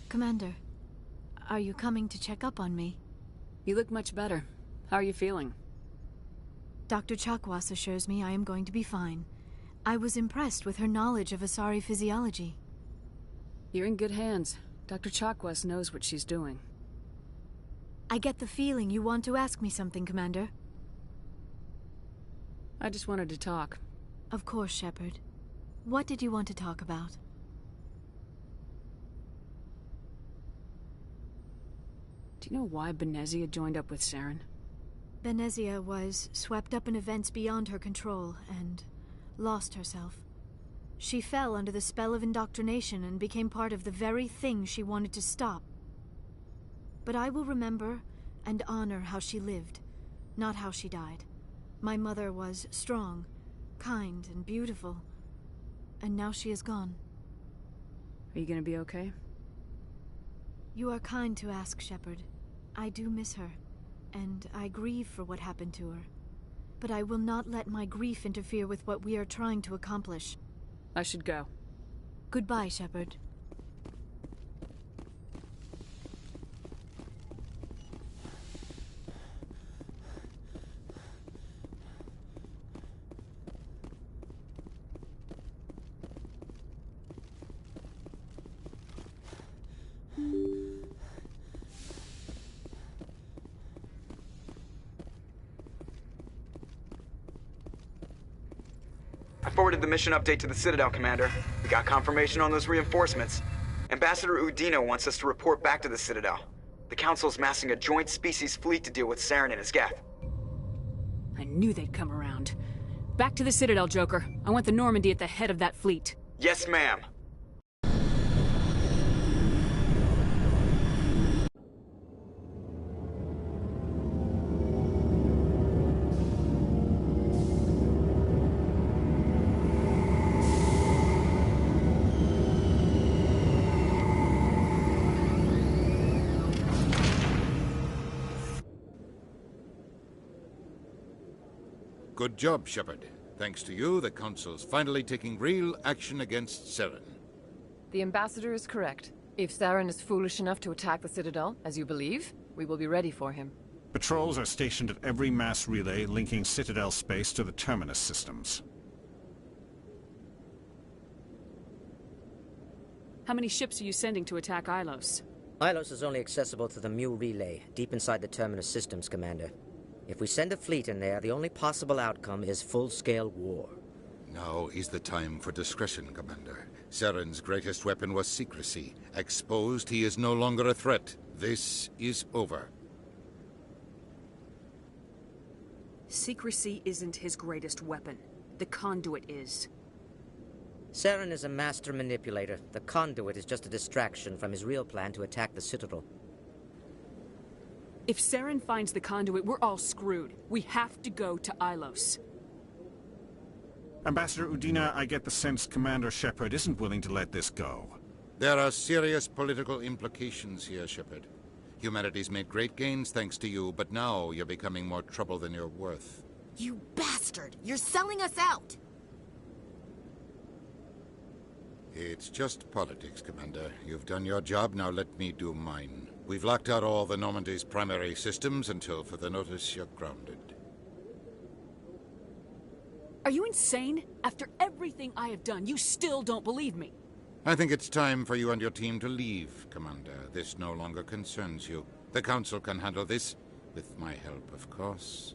Commander, are you coming to check up on me? You look much better. How are you feeling? Dr. Chakwas assures me I am going to be fine. I was impressed with her knowledge of Asari physiology. You're in good hands. Dr. Chakwas knows what she's doing. I get the feeling you want to ask me something, Commander. I just wanted to talk. Of course, Shepard. What did you want to talk about? Do you know why Benezia joined up with Saren? Benezia was swept up in events beyond her control and lost herself. She fell under the spell of indoctrination and became part of the very thing she wanted to stop. But I will remember and honor how she lived, not how she died. My mother was strong, kind, and beautiful, and now she is gone. Are you gonna be okay? You are kind to ask, Shepard. I do miss her, and I grieve for what happened to her. But I will not let my grief interfere with what we are trying to accomplish. I should go. Goodbye, Shepard. I forwarded the mission update to the Citadel, Commander. We got confirmation on those reinforcements. Ambassador Udina wants us to report back to the Citadel. The Council's massing a joint species fleet to deal with Saren and his Geth. I knew they'd come around. Back to the Citadel, Joker. I want the Normandy at the head of that fleet. Yes, ma'am. Good job, Shepard. Thanks to you, the Council's finally taking real action against Saren. The Ambassador is correct. If Saren is foolish enough to attack the Citadel, as you believe, we will be ready for him. Patrols are stationed at every mass relay linking Citadel space to the Terminus systems. How many ships are you sending to attack Ilos? Ilos is only accessible to the Mu relay, deep inside the Terminus systems, Commander. If we send a fleet in there, the only possible outcome is full-scale war. Now is the time for discretion, Commander. Saren's greatest weapon was secrecy. Exposed, he is no longer a threat. This is over. Secrecy isn't his greatest weapon. The conduit is. Saren is a master manipulator. The conduit is just a distraction from his real plan to attack the Citadel. If Saren finds the conduit, we're all screwed. We have to go to Ilos. Ambassador Udina, I get the sense Commander Shepard isn't willing to let this go. There are serious political implications here, Shepard. Humanity's made great gains thanks to you, but now you're becoming more trouble than you're worth. You bastard! You're selling us out! It's just politics, Commander. You've done your job, now let me do mine. We've locked out all the Normandy's primary systems until further notice you're grounded. Are you insane? After everything I have done, you still don't believe me. I think it's time for you and your team to leave, Commander. This no longer concerns you. The Council can handle this, with my help, of course.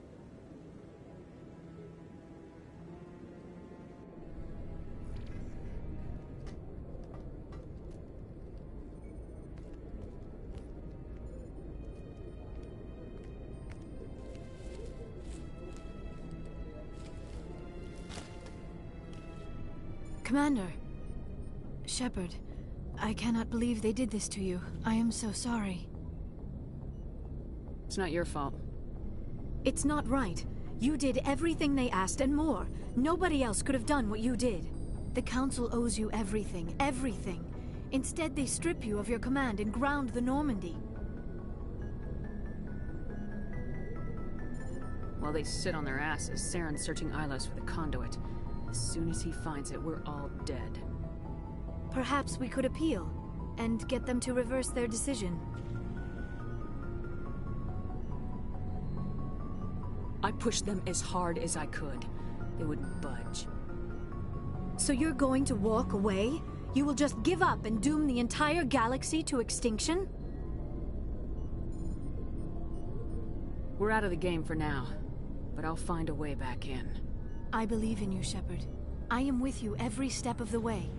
Commander. Shepard, I cannot believe they did this to you. I am so sorry. It's not your fault. It's not right. You did everything they asked and more. Nobody else could have done what you did. The Council owes you everything, everything. Instead, they strip you of your command and ground the Normandy. While they sit on their asses, Saren's searching Ilos for the conduit. As soon as he finds it, we're all dead. Perhaps we could appeal, and get them to reverse their decision. I pushed them as hard as I could. They wouldn't budge. So you're going to walk away? You will just give up and doom the entire galaxy to extinction? We're out of the game for now, but I'll find a way back in. I believe in you, Shepard. I am with you every step of the way.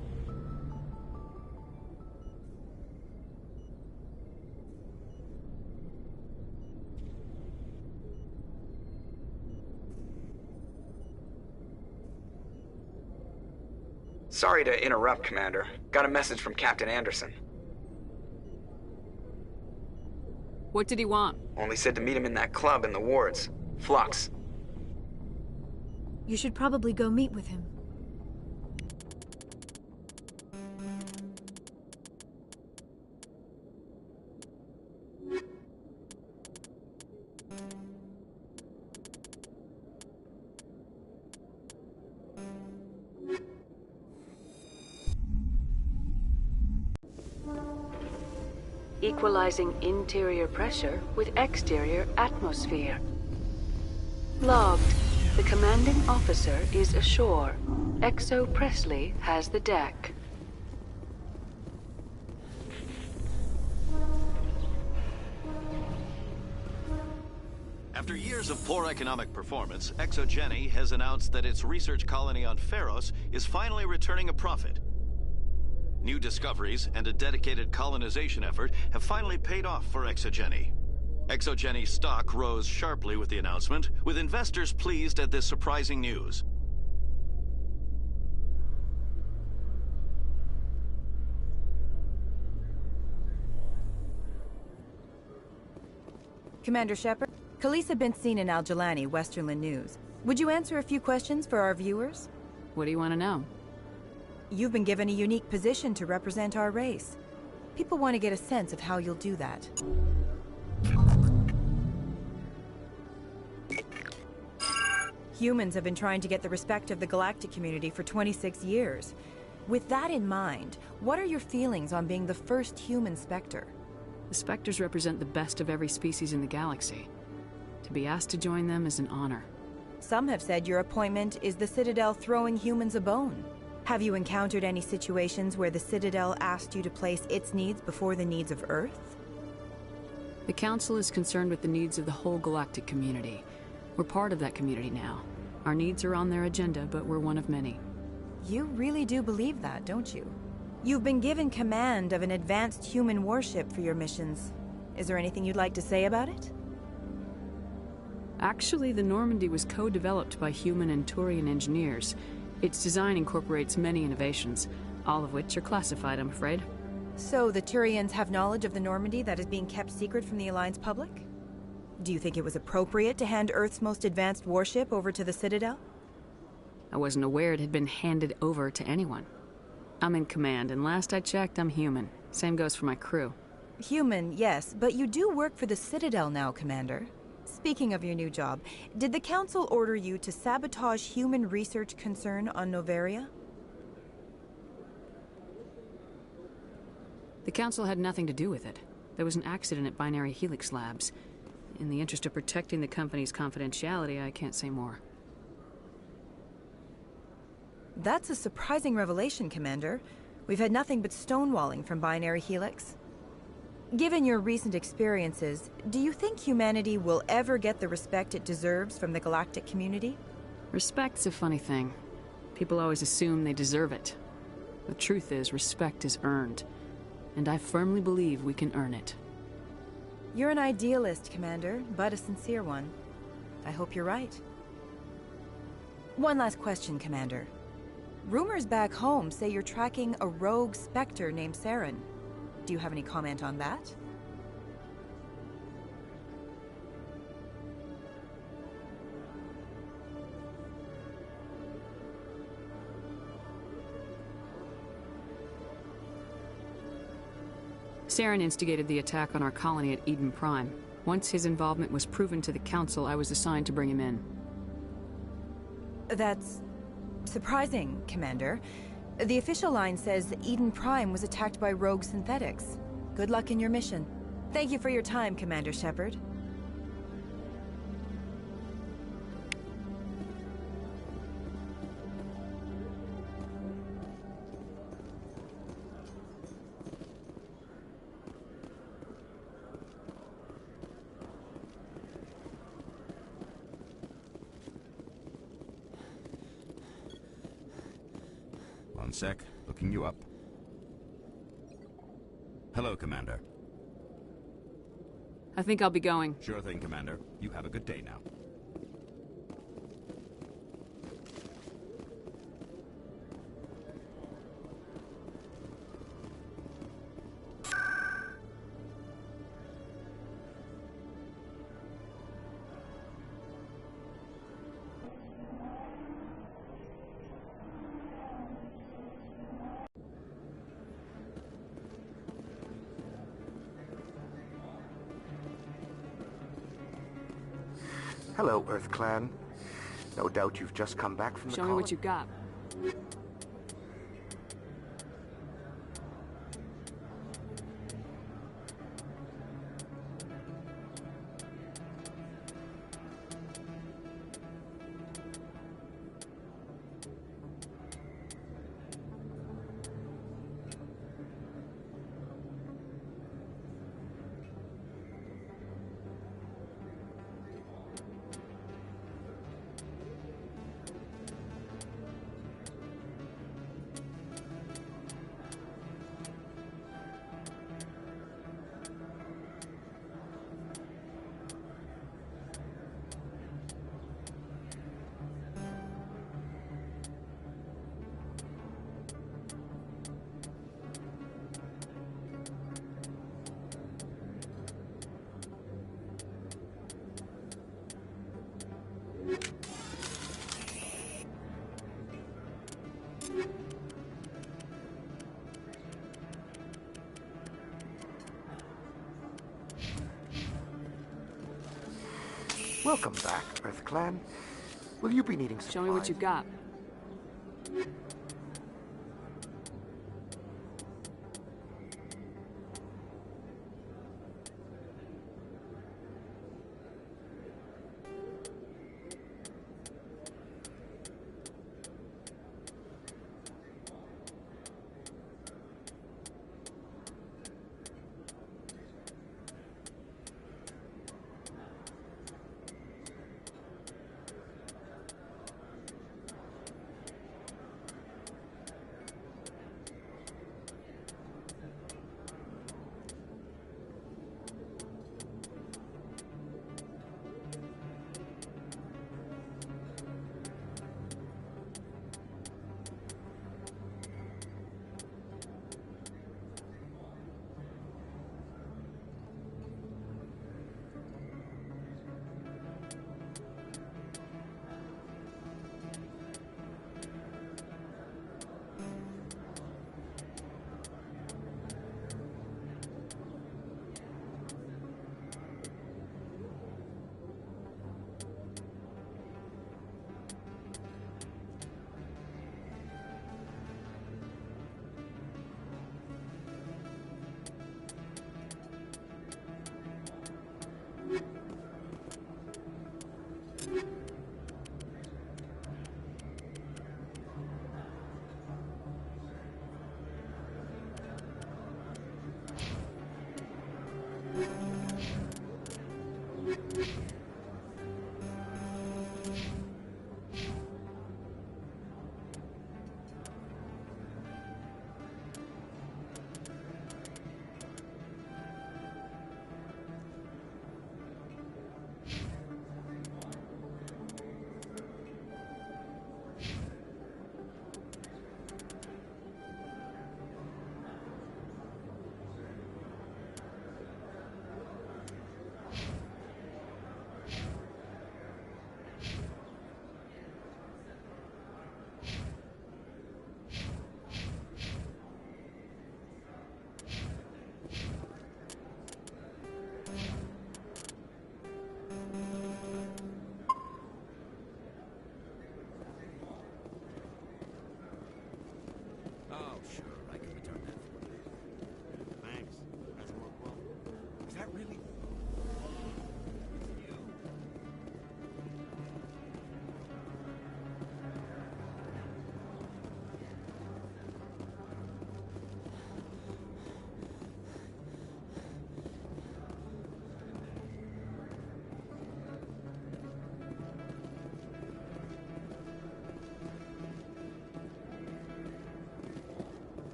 Sorry to interrupt, Commander. Got a message from Captain Anderson. What did he want? Only said to meet him in that club in the wards. Flux. You should probably go meet with him. Equalizing interior pressure with exterior atmosphere. Logged. The commanding officer is ashore. Exo Presley has the deck. After years of poor economic performance, ExoGeni has announced that its research colony on Pharos is finally returning a profit. New discoveries and a dedicated colonization effort have finally paid off for ExoGeni. ExoGeni stock rose sharply with the announcement, with investors pleased at this surprising news. Commander Shepard, Khaleesa Bint-Seen in Al-Jalani, Westerland News. Would you answer a few questions for our viewers? What do you want to know? You've been given a unique position to represent our race. People want to get a sense of how you'll do that. Humans have been trying to get the respect of the galactic community for 26 years. With that in mind, what are your feelings on being the first human Spectre? The Spectres represent the best of every species in the galaxy. To be asked to join them is an honor. Some have said your appointment is the Citadel throwing humans a bone. Have you encountered any situations where the Citadel asked you to place its needs before the needs of Earth? The Council is concerned with the needs of the whole galactic community. We're part of that community now. Our needs are on their agenda, but we're one of many. You really do believe that, don't you? You've been given command of an advanced human warship for your missions. Is there anything you'd like to say about it? Actually, the Normandy was co-developed by human and Turian engineers. Its design incorporates many innovations, all of which are classified, I'm afraid. So the Turians have knowledge of the Normandy that is being kept secret from the Alliance public? Do you think it was appropriate to hand Earth's most advanced warship over to the Citadel? I wasn't aware it had been handed over to anyone. I'm in command, and last I checked, I'm human. Same goes for my crew. Human, yes, but you do work for the Citadel now, Commander. Speaking of your new job, did the Council order you to sabotage human research concern on Noveria? The Council had nothing to do with it. There was an accident at Binary Helix Labs. In the interest of protecting the company's confidentiality, I can't say more. That's a surprising revelation, Commander. We've had nothing but stonewalling from Binary Helix. Given your recent experiences, do you think humanity will ever get the respect it deserves from the galactic community? Respect's a funny thing. People always assume they deserve it. The truth is, respect is earned. And I firmly believe we can earn it. You're an idealist, Commander, but a sincere one. I hope you're right. One last question, Commander. Rumors back home say you're tracking a rogue Spectre named Saren. Do you have any comment on that? Saren instigated the attack on our colony at Eden Prime. Once his involvement was proven to the Council, I was assigned to bring him in. That's surprising, Commander. The official line says Eden Prime was attacked by rogue synthetics. Good luck in your mission. Thank you for your time, Commander Shepard. One sec. Looking you up. Hello, Commander. I think I'll be going. Sure thing, Commander. You have a good day now. Hello, Earth Clan. No doubt you've just come back from the Show me what you got. Welcome back, Earth Clan. Will you be needing supplies? Show me what you got.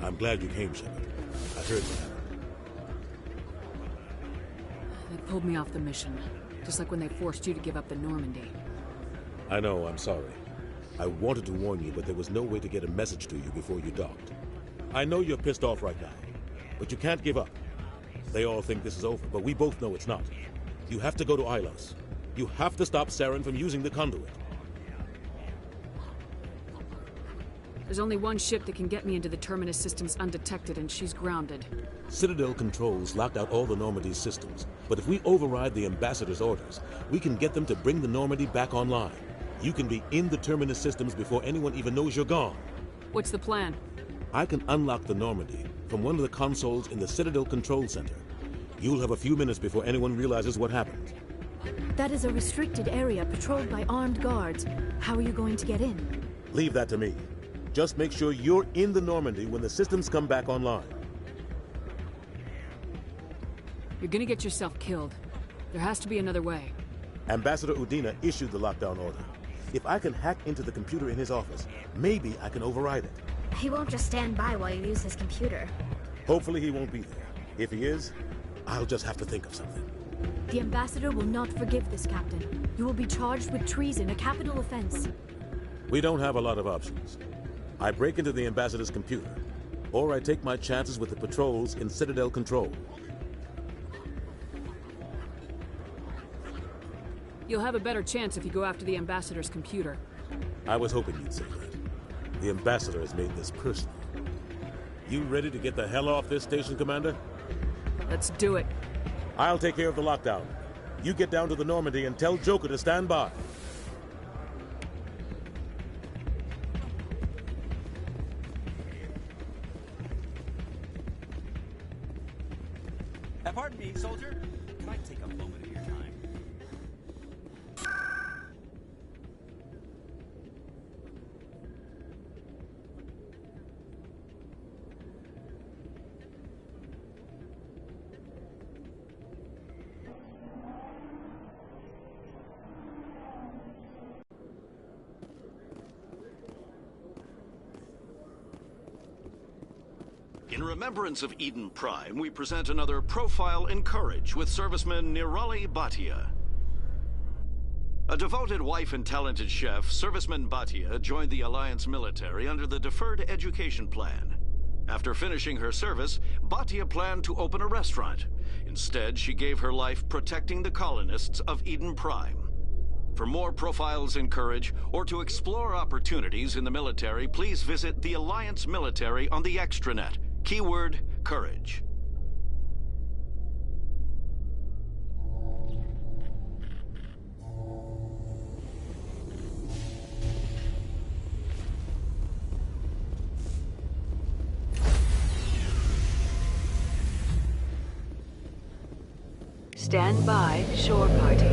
I'm glad you came, Shepard. I heard what happened. They pulled me off the mission, just like when they forced you to give up the Normandy. I know, I'm sorry. I wanted to warn you, but there was no way to get a message to you before you docked. I know you're pissed off right now, but you can't give up. They all think this is over, but we both know it's not. You have to go to Ilos. You have to stop Saren from using the conduit. There's only one ship that can get me into the Terminus systems undetected, and she's grounded. Citadel controls locked out all the Normandy's systems, but if we override the Ambassador's orders, we can get them to bring the Normandy back online. You can be in the Terminus systems before anyone even knows you're gone. What's the plan? I can unlock the Normandy from one of the consoles in the Citadel Control Center. You'll have a few minutes before anyone realizes what happened. That is a restricted area patrolled by armed guards. How are you going to get in? Leave that to me. Just make sure you're in the Normandy when the systems come back online. You're gonna get yourself killed. There has to be another way. Ambassador Udina issued the lockdown order. If I can hack into the computer in his office, maybe I can override it. He won't just stand by while you use his computer. Hopefully he won't be there. If he is, I'll just have to think of something. The Ambassador will not forgive this, Captain. You will be charged with treason, a capital offense. We don't have a lot of options. I break into the Ambassador's computer, or I take my chances with the patrols in Citadel Control. You'll have a better chance if you go after the Ambassador's computer. I was hoping you'd say that. The Ambassador has made this personal. You ready to get the hell off this station, Commander? Let's do it. I'll take care of the lockdown. You get down to the Normandy and tell Joker to stand by. Pardon me, soldier. Can I take a moment of your time? In remembrance of Eden Prime, we present another Profile in Courage with serviceman Nirali Bhatia. A devoted wife and talented chef, serviceman Bhatia joined the Alliance military under the Deferred Education Plan. After finishing her service, Bhatia planned to open a restaurant. Instead, she gave her life protecting the colonists of Eden Prime. For more Profiles in Courage, or to explore opportunities in the military, please visit the Alliance military on the extranet. Keyword, courage. Stand by, shore party.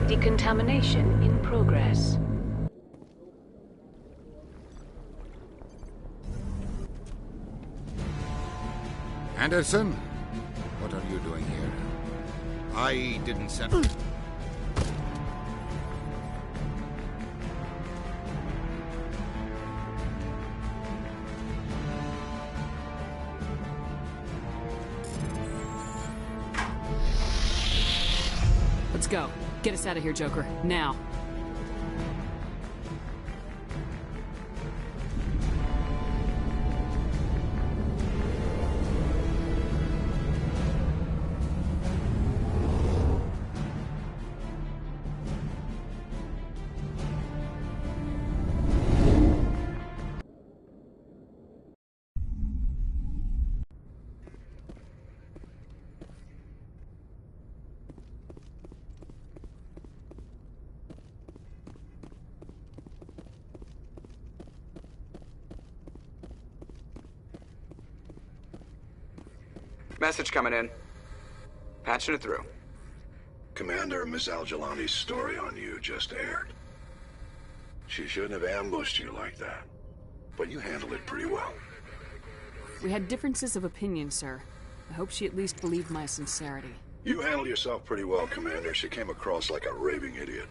Decontamination in progress. Anderson, what are you doing here? I didn't send... Let's go. Get us out of here, Joker. Now. Message coming in. Patching it through. Commander, Miss Al-Jalani's story on you just aired. She shouldn't have ambushed you like that, but you handled it pretty well. We had differences of opinion, sir. I hope she at least believed my sincerity. You handled yourself pretty well, Commander. She came across like a raving idiot.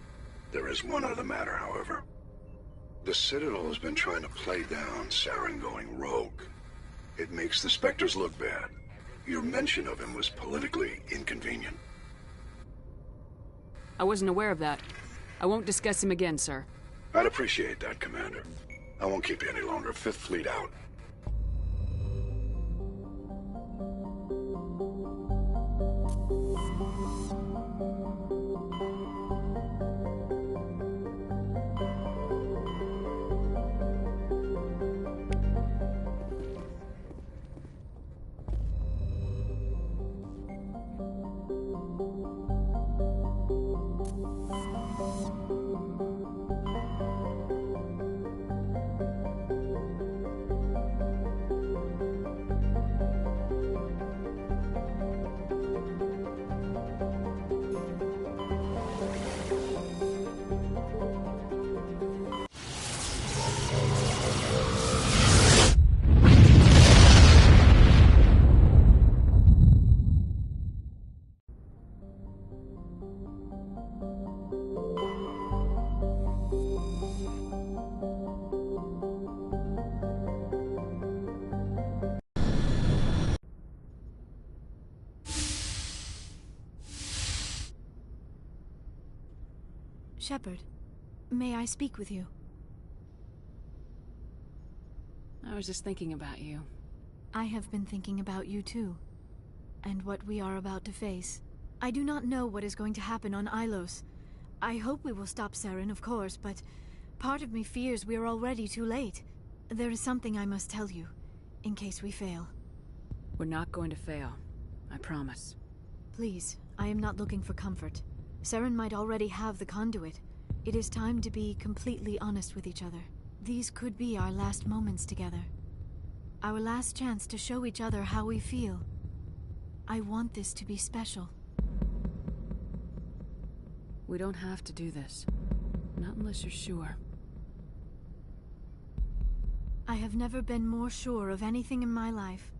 There is one other matter, however. The Citadel has been trying to play down Saren going rogue. It makes the Spectres look bad. Your mention of him was politically inconvenient. I wasn't aware of that. I won't discuss him again, sir. I'd appreciate that, Commander. I won't keep you any longer. Fifth Fleet out. Shepard, may I speak with you? I was just thinking about you. I have been thinking about you too, and what we are about to face. I do not know what is going to happen on Ilos. I hope we will stop Saren, of course, but part of me fears we are already too late. There is something I must tell you, in case we fail. We're not going to fail. I promise. Please, I am not looking for comfort. Saren might already have the conduit. It is time to be completely honest with each other. These could be our last moments together. Our last chance to show each other how we feel. I want this to be special. We don't have to do this. Not unless you're sure. I have never been more sure of anything in my life.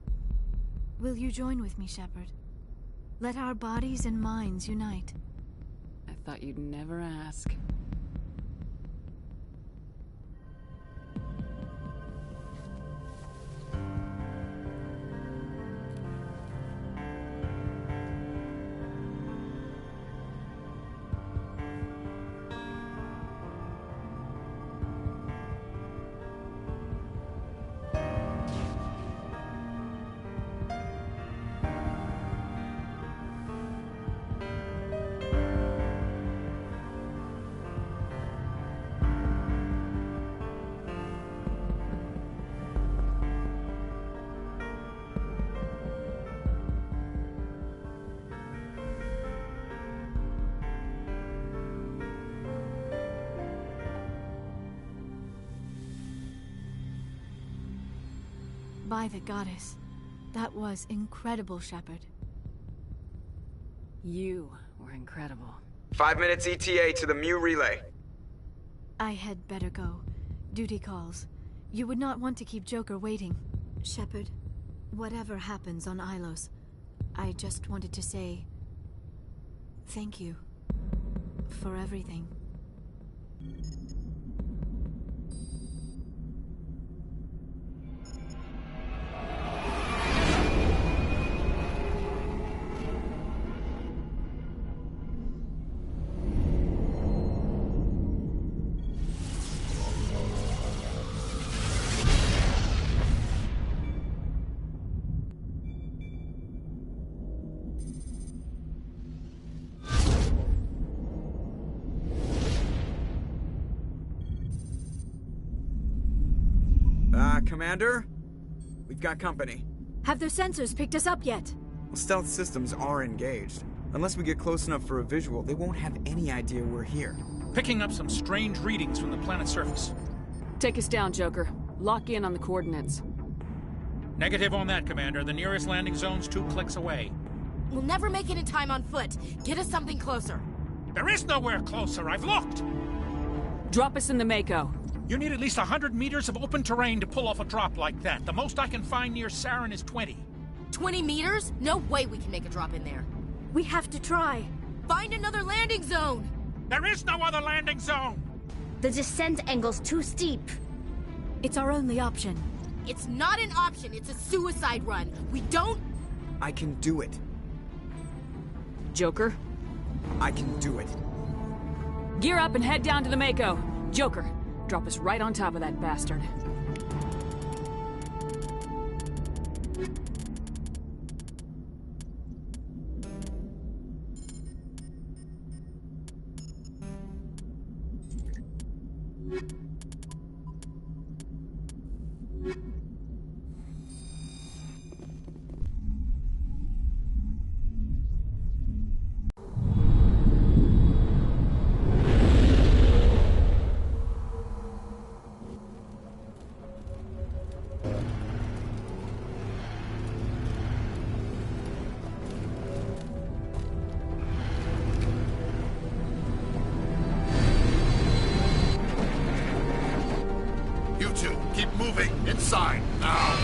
Will you join with me, Shepard? Let our bodies and minds unite. I thought you'd never ask. By the goddess. That was incredible, Shepard. You were incredible. 5 minutes ETA to the Mu relay. I had better go. Duty calls. You would not want to keep Joker waiting. Shepard, whatever happens on Ilos, I just wanted to say... thank you. For everything. Commander? We've got company. Have their sensors picked us up yet? Well, stealth systems are engaged. Unless we get close enough for a visual, they won't have any idea we're here. Picking up some strange readings from the planet's surface. Take us down, Joker. Lock in on the coordinates. Negative on that, Commander. The nearest landing zone's 2 clicks away. We'll never make it in time on foot. Get us something closer. There is nowhere closer. I've looked. Drop us in the Mako. You need at least 100 meters of open terrain to pull off a drop like that. The most I can find near Saren is 20. 20 meters? No way we can make a drop in there. We have to try. Find another landing zone! There is no other landing zone! The descent angle's too steep. It's our only option. It's not an option. It's a suicide run. We don't... I can do it. Joker? I can do it. Gear up and head down to the Mako. Joker, drop us right on top of that bastard. You two, keep moving inside now.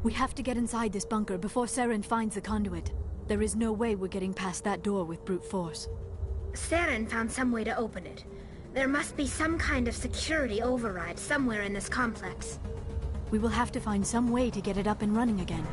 We have to get inside this bunker before Saren finds the conduit. There is no way we're getting past that door with brute force. Saren found some way to open it. There must be some kind of security override somewhere in this complex. We will have to find some way to get it up and running again.